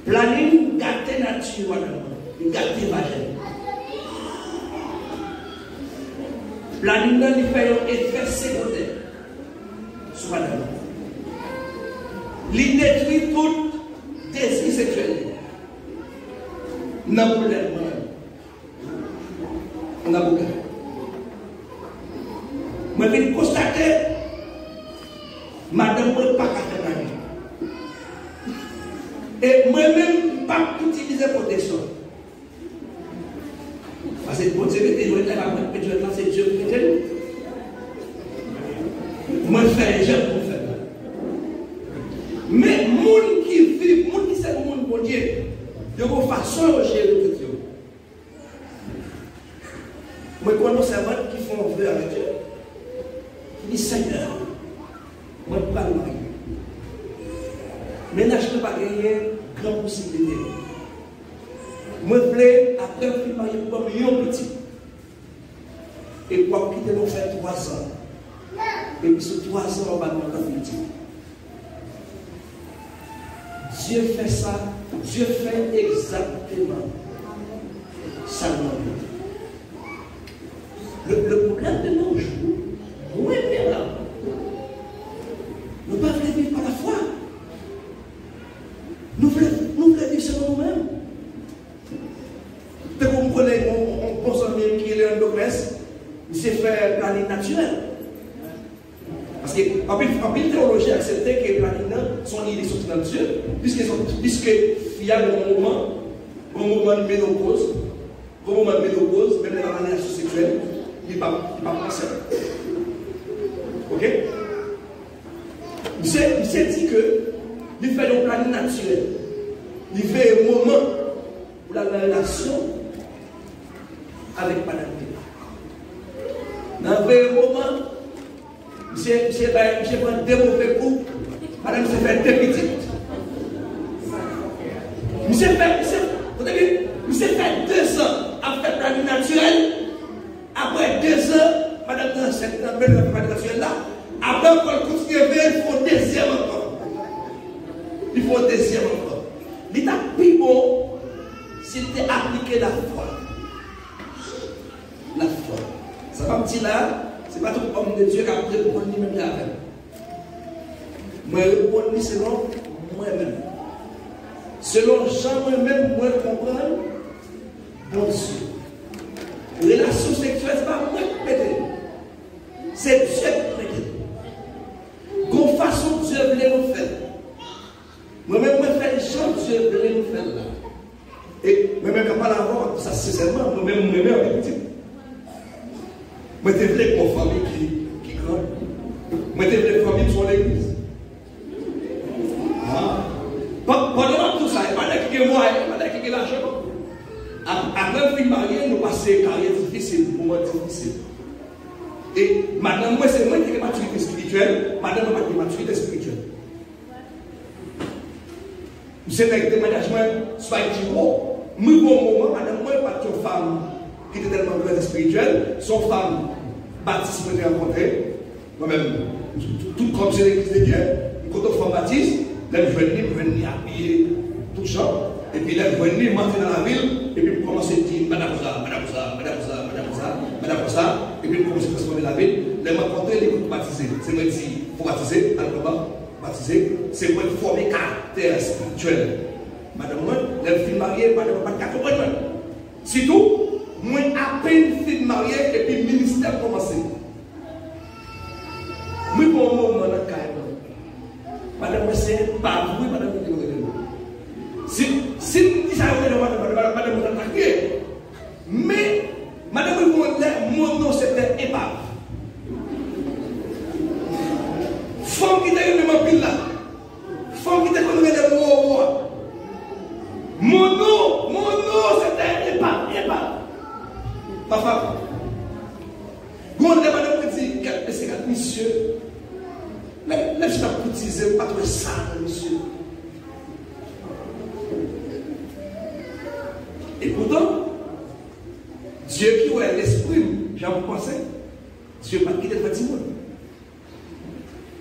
Speaker 1: Planning gâté nature, gâté vagin. Planning là, il fait un effet secondaire sur madame. Il détruit tout désir sexuel. Non problème. On a beaucoup. Je vais constater, madame ne pas faire la et moi-même, pas utiliser protection. Parce que pour Dieu, c'est Dieu qui fait. Moi, je fais, j'aime pour faire. Mais les gens qui vivent, les gens qui sont le monde pour Dieu, de vos façons de gérer le Dieu. Moi, je connais des servants qui font un vœu avec Dieu. Qui disent Seigneur, moi, je ne peux pas le marier. Mais je ne peux pas gagner grande possibilité. Moi, je voulais, après, je suis marié pour un petit. Et pour quitter mon frère 3 ans. Et puis, sur 3 ans, on va demander un petit. Dieu fait ça. Dieu fait exactement ça. Le problème de nos jours, nous est là. Nous ne pouvons pas vivre par la foi. Nous voulons vivre selon nous-mêmes. Vous comprenez, on pense même qu'il est un docmesse, il s'est fait planning naturel. Parce que, en plus, théologie acceptait que les plannings sont liés sortis dans Dieu, puisqu'il y a un moment de ménopause, même dans la relation sexuelle, il n'est pas passé. Ok? Il s'est dit que il fait un planning naturel. Il fait un moment pour la relation avec Madame P. Dans un moment, monsieur prend 2 mauvais coups, Madame s'est fait 2 petites. Monsieur fait 2 ans à faire planning naturel. Après 2 ans, Madame dans cette planning naturel là. Après, on continue à faire, il faut un deuxième encore. Il faut un deuxième encore. L'état plus bon, c'était appliquer la foi. La foi. Ça va me dire là, c'est pas tout homme de Dieu qui a répondu lui-même là. Moi, je réponds selon moi-même. Selon Jean, moi-même, moi, je comprends. Bon Dieu. Relation sexuelle, c'est pas moi qui mette. C'est Dieu qui mette. Qu'on façon Dieu voulait nous faire. Moi-même, je fais les choses Dieu voulait nous faire là. Et moi-même, je ne pas l'avoir, ça sincèrement, moi-même, je petit. Moi, je voulais qu'on famille qui grande. Moi, je voulais une famille sur l'église. Pendant tout ça, il n'y a pas de moi, il n'y a pas de l'argent. Après le film marié, nous passons une carrière difficile, un moment difficile. Et madame, moi, c'est moi qui ai une maturité spirituelle, madame, moi, qui ai une maturité spirituelle. C'est un déménagement, soit dit, oh, moi, bon moment, madame, moi, pas une femme qui était tellement grande spirituelle, son femme, baptiste, je l'ai rencontré, moi-même, tout comme c'est l'église de Dieu, quand on fait baptiste, là, je venir habiller tout ça, et puis là, je venir monter dans la ville, et puis commencer à dire, madame ça, madame ça, madame ça, madame ça, madame ça, et puis commencer à transformer la ville, là, je rencontré les groupes baptisés. C'est moi qui dis, il faut baptiser, alors baptiser, c'est moi qui former caractère spirituel. Madame, moi, les filles mariées, madame, pas de caractère. C'est tout. Moi, à peine fille mariée, et puis le ministère commencé. Moi, pour un moment, dans le cas, madame, c'est pas vous, madame, si nous disons madame, vous attaquez, mais madame, mon nom c'était épave. Femme qui était une pile là, femme qui était comme les mots. Mon nom c'était épave. Papa, quand madame dit, c'est que monsieur, laisse ta petite, pas trop ça, monsieur. Et pourtant, Dieu qui est l'esprit, j'ai pensé, Dieu n'a pas quitté le petit monde.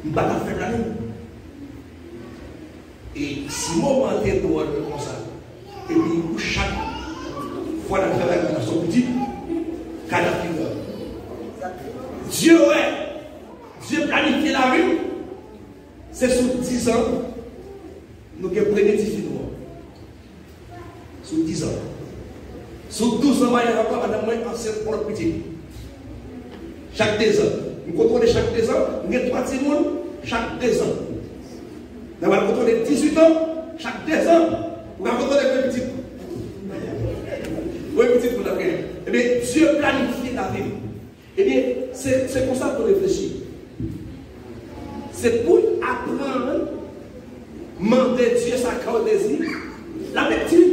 Speaker 1: Il n'a pas fait la même. Et si moi, je suis comme ça, et puis chaque fois que je fais la son petit, Dieu planifie la vie, c'est sous 10 ans, nous avons pris des filles. Sous 10 ans. Sous 12 ans, il y a encore madame ancienne pour le petit. Chaque 2 ans. Nous contrôlons chaque 2 ans, nous avons 3 petits monde chaque 2 ans. Nous avons contrôlé 18 ans, chaque 2 ans. Nous avons contrôlé les petits. Oui, petit pour la prière. Eh bien, Dieu planifie la vie. Eh bien, c'est pour ça qu'on réfléchit. C'est pour apprendre, demander Dieu sa carte désir, la lecture,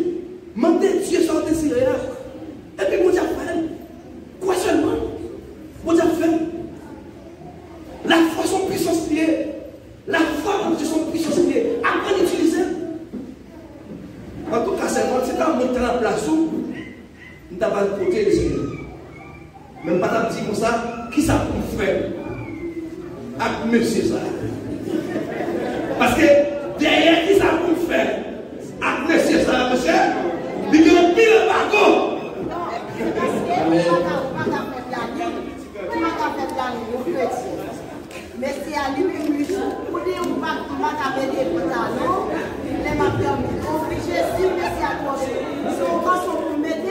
Speaker 1: demander Dieu son désir. Et puis, vous avez fait. Quoi seulement? Vous avez fait. La foi, son puissance liée. La foi, son puissance liée. Apprendre à utiliser. En tout cas, c'est quand on est en place où nous n'avons pas le côté des yeux. Même pas dit comme ça, qui ça peut faire? Ah, monsieur ça. Parce que derrière qui ça peut faire? Ah, monsieur ça, monsieur. Il y a un pile de bagot.
Speaker 4: Mais si à lui, pour dire qu'on va faire des pantalons, les matières obligés, si merci à toi, si on va se mettre.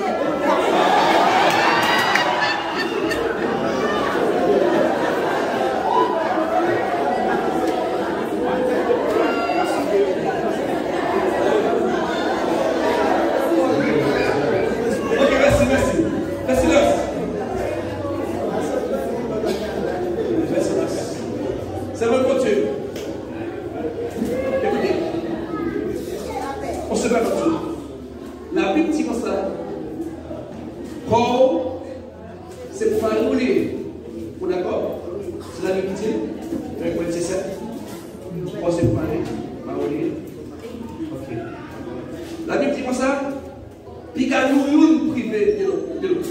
Speaker 1: C'est votre Dieu. Écoutez, on se met votre Dieu. La Bible dit comme ça. Corps, c'est pour annuler. Vous d'accord? C'est la Bible qui dit. Verset 17. Corps, c'est pour annuler. Ok. La Bible dit comme ça. Puis qu'à nous privé de l'autre.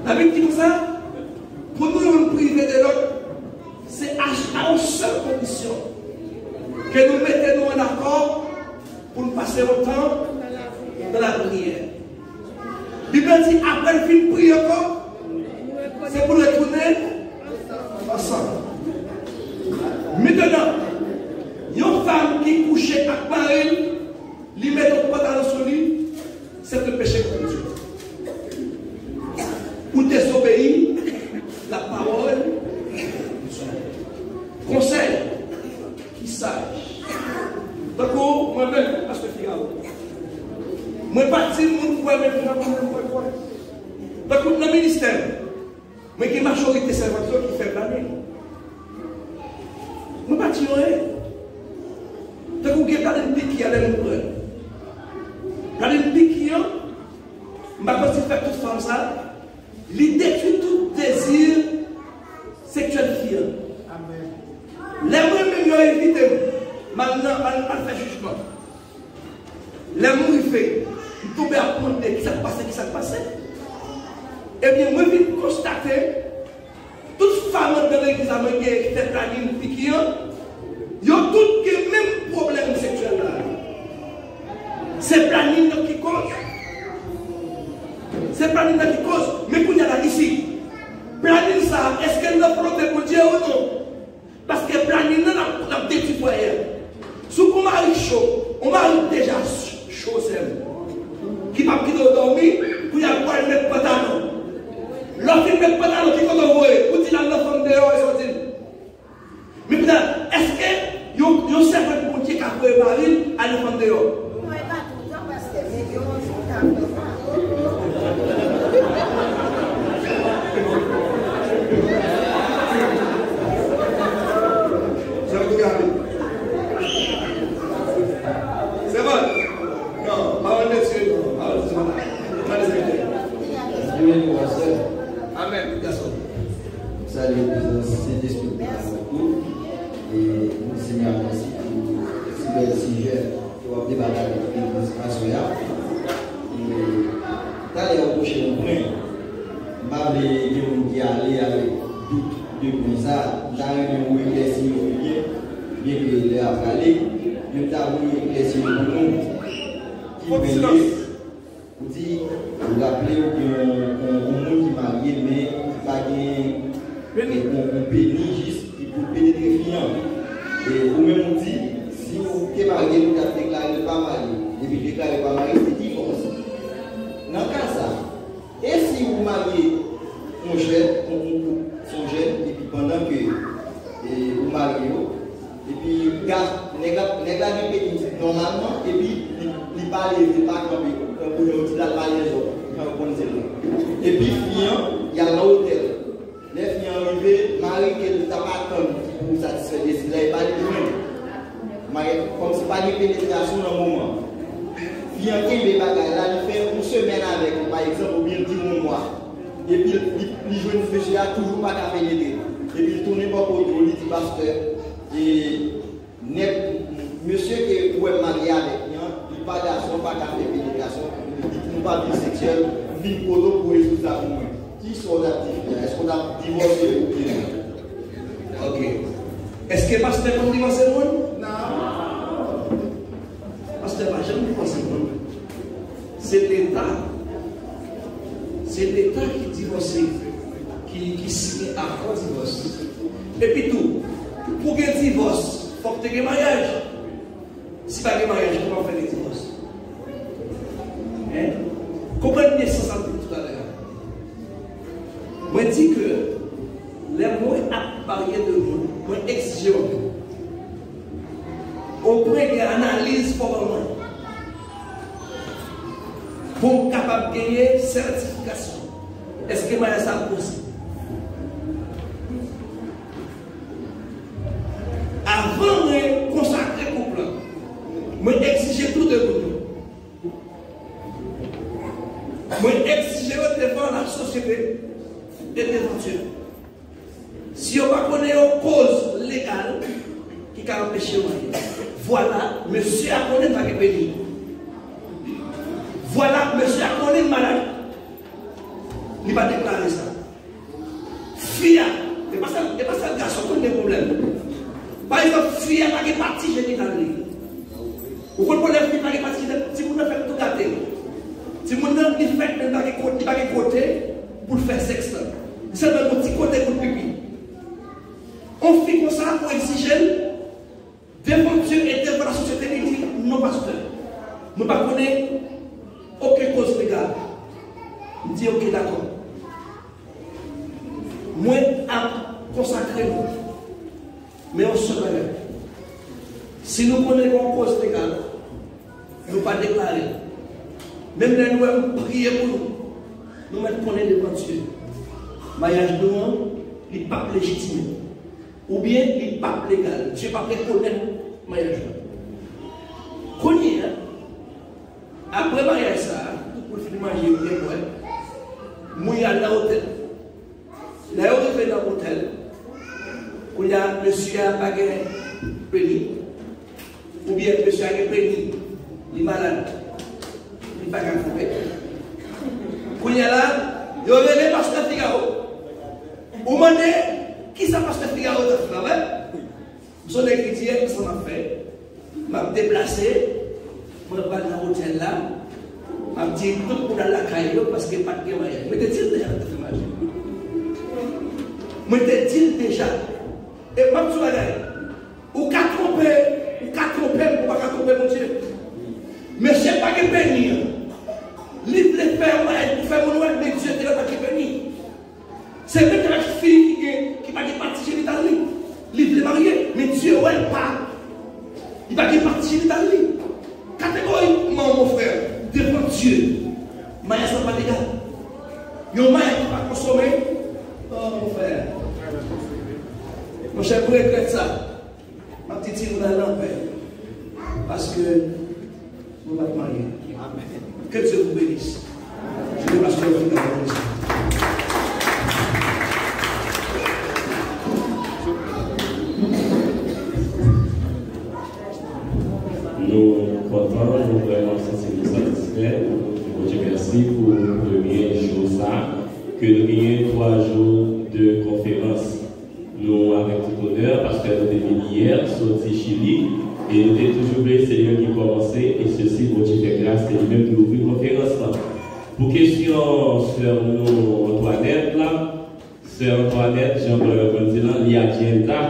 Speaker 1: La Bible dit comme ça. Pour nous nous priver de l'autre, c'est à une seule condition. Que nous mettons en accord pour nous passer autant dans la prière. Bible dit après le film prier encore, c'est pour retourner ensemble. Maintenant, une femme qui couchait avec Marie, lui met au pantalon sur lui, c'est le péché contre Dieu. Pour désobéir la parole de Dieu. Conseil qui sage. Donc, moi-même, parce que Figaro, moi, parti, moi, même, donc, dans le ministère, moi, qui est majorité serviteur qui fait l'année. Moi, parti, donc, vous avez un pic qui a l'air de nous. Quand un pic qui a, je vais faire toute femme ça, il détruit tout désir sexuel qui a. Les moi-même, ils évité. Maintenant, on fait jugement. Les mots, il fait. Il tombe à compter qui s'est passé. Eh bien, moi, je constater, toute femme dans l'église qui fait planning piquant, ils ont tous les mêmes problèmes sexuels là. C'est planning qui cause. C'est planning qui cause. Mais pour y aller ici, planning ça, est-ce qu'elle l'a protégé pour Dieu ou non? Parce que planning n'a des petits foyers. Si on marie chaud, on marie déjà chaud, c'est qui va quitter dormir, pour y avoir le mettre pantalon. L'autre qui met pantalon qui va envoyer, pour dire la femme dehors et sortir. Mais putain, est-ce que vous savez pour dire qu'à faire mari à la femme dehors?
Speaker 4: Moi, pas tout le temps parce que mes gens sont
Speaker 1: c'est bon? Non, parole de Dieu. Amen.
Speaker 5: Salut, Saint-Esprit, et nous, Seigneur, merci pour ce bel sujet pour débattre avec l'église Assoya. Et d'aller au prochain point, je vais vous aller avec doute de ça, dans une église bien que les a parlé, nous avons une église pour nous qui veut vous dire, vous rappelez qu'on monde qui marié, mais pas qu'on bénit juste pour pénétrer fiant. Et vous-même vous dites, si vous êtes marié, vous avez déclaré pas marié, et puis déclaré pas marié, c'est divorce. Dans le cas ça, et si vous mariez un jeune, son jeune, et puis pendant que vous mariez, et puis négla du petit normalement, et puis il parle, il parle comme pour nous dire la mariage, et puis fiant, il y a l'hôtel. Les filles arrivées, Marie qui est pas pour satisfaire les désirs, il pas de même. Comme si pas de pénétration dans le moment. Fille qui est bagaille là, il fait une semaine avec, par exemple, ou bien 10 mois. Et puis il joue une fléchée, il toujours pas qu'à pénétrer. Et puis il tourne pas pour il dit pasteur. Et monsieur qui est marié avec lui, il pas d'argent, pas qu'à faire pénétration, il dit pas bisexuel, il pour résoudre ça pour moi. Qui sont actifs? Est-ce qu'on a divorcé ou bien?
Speaker 1: Ok. Est-ce que pasteur peut divorcer moi? Non. Pasteur va jamais divorcer moi. C'est l'État. C'est l'État qui divorce, qui signe accord divorce. Et puis tout, pour qu'il divorce, il faut que tu aies un mariage. Si pas de mariage, comment faire des divorces? Hein? Comprenez bien ça tout à l'heure. Moi, je dis que les mots apparaissent de nous, moi, exiger au point de l'analyse formellement pour être capable de gagner certification. Est-ce que moi, ça possible? Avant de consacrer le couple, moi, exiger tout de vous. Moi, exiger devant la société. Si on va connaître une cause légale qui a empêché le mariage, voilà, monsieur a connu pas de pays. Voilà, monsieur a connu malade. Il va déclarer ça. Fia, et pas ça le garçon qui a des problèmes. Par exemple, fia n'a pas de partie génitale. Vous comprenez, fia n'a pas de partie génitale. Si vous ne faites tout gâter, si vous ne faites pas de pour exiger, devant Dieu et devant la société, il dit non, pasteur. Nous ne connaissons aucune cause légale. Il dit ok, d'accord. Moi, à consacrer nous. Mais on se connaît. Si nous connaissons une cause légale, nous ne pas déclarer. Même les nous prier pour nous. Nous mettons devant Dieu. Mariage nous, il n'est pas légitime. Ou bien il n'est pas légal. Dieu ne pas reconnaître le mariage. Après le mariage, pour le mariage, moi, je suis dans l'hôtel. Là, je suis dans l'hôtel. Il y a monsieur a pas péni. Ou bien monsieur a péni. Il est malade. Il n'est pas capable. Il y a là, il y a le pasteur Figaro. Vous demandez qui ça pasteur Figaro de travail? Vous avez écrit hier, ça m'a fait. Je m'a déplacé. Je vais dans l'hôtel là. Je me dis tout le monde à la caille parce qu'il n'y a pas de mariage. Je te dis déjà de faire mariage. Je te dis déjà. Et je me dis, ou qu'à tromper, ou pas qu'à tromper mon Dieu. Mais je ne sais pas que bénir. Livre les faire pour faire mon ouest, mais Dieu ne pas que bénir. C'est vrai que la fille qui va partir en Italie. Livre les mariés, mais Dieu ne pas. Il va partir en Italie. Catégoriquement, mon frère, devant Dieu, Maya n'est pas légal. Il y a un Maya qui va consommer. Oh, mon frère. Mon cher, pour écrire ça, ma petite fille, vous allez en paix. Parce que vous allez marier. Que Dieu vous bénisse. Je vais passer le temps de la
Speaker 6: Nous contents, nous vraiment satisfaits. Je vous remercie pour le premier jour ça, que nous ayons 3 jours de conférence. Nous, avec tout honneur, parce que nous avons hier sorti Chili, et nous avons toujours voulu, c'est lui qui commençait, et ceci, pour Dieu fait grâce, c'est lui-même qui ouvre la conférence. Pour question sur nous, Antoinette, là, sur Antoinette, Jean-Paul dit là, l'agenda.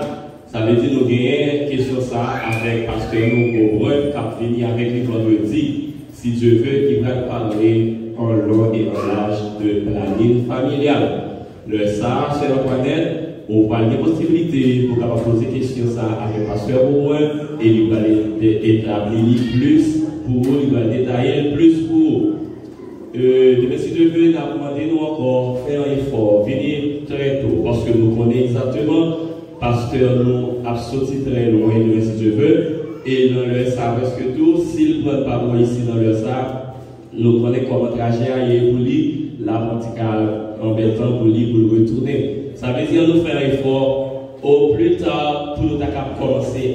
Speaker 6: Ça veut dire que nous gagnons question ça avec, parce que nous comprenons qu'à venir avec les vendredis, si Dieu veut, il va parler en long et en large de planning familial. Le ça, c'est Antoinette, on va avoir des possibilités pour poser des questions ça avec pasteur au moins, et il va établir plus pour vous, il va détailler plus pour vous. Si Dieu veut, nous demandons encore faire un effort, venir très tôt, parce que nous connaissons exactement. Pasteur nous a sorti très loin de si Dieu veut, et dans le ça presque tout, s'il prend parole ici dans le ça, nous connaissons comment trajet ailleurs pour lui, la verticale embêtant pour lui pour le retourner. Ça veut dire nous faire un effort au plus tard pour nous commencer.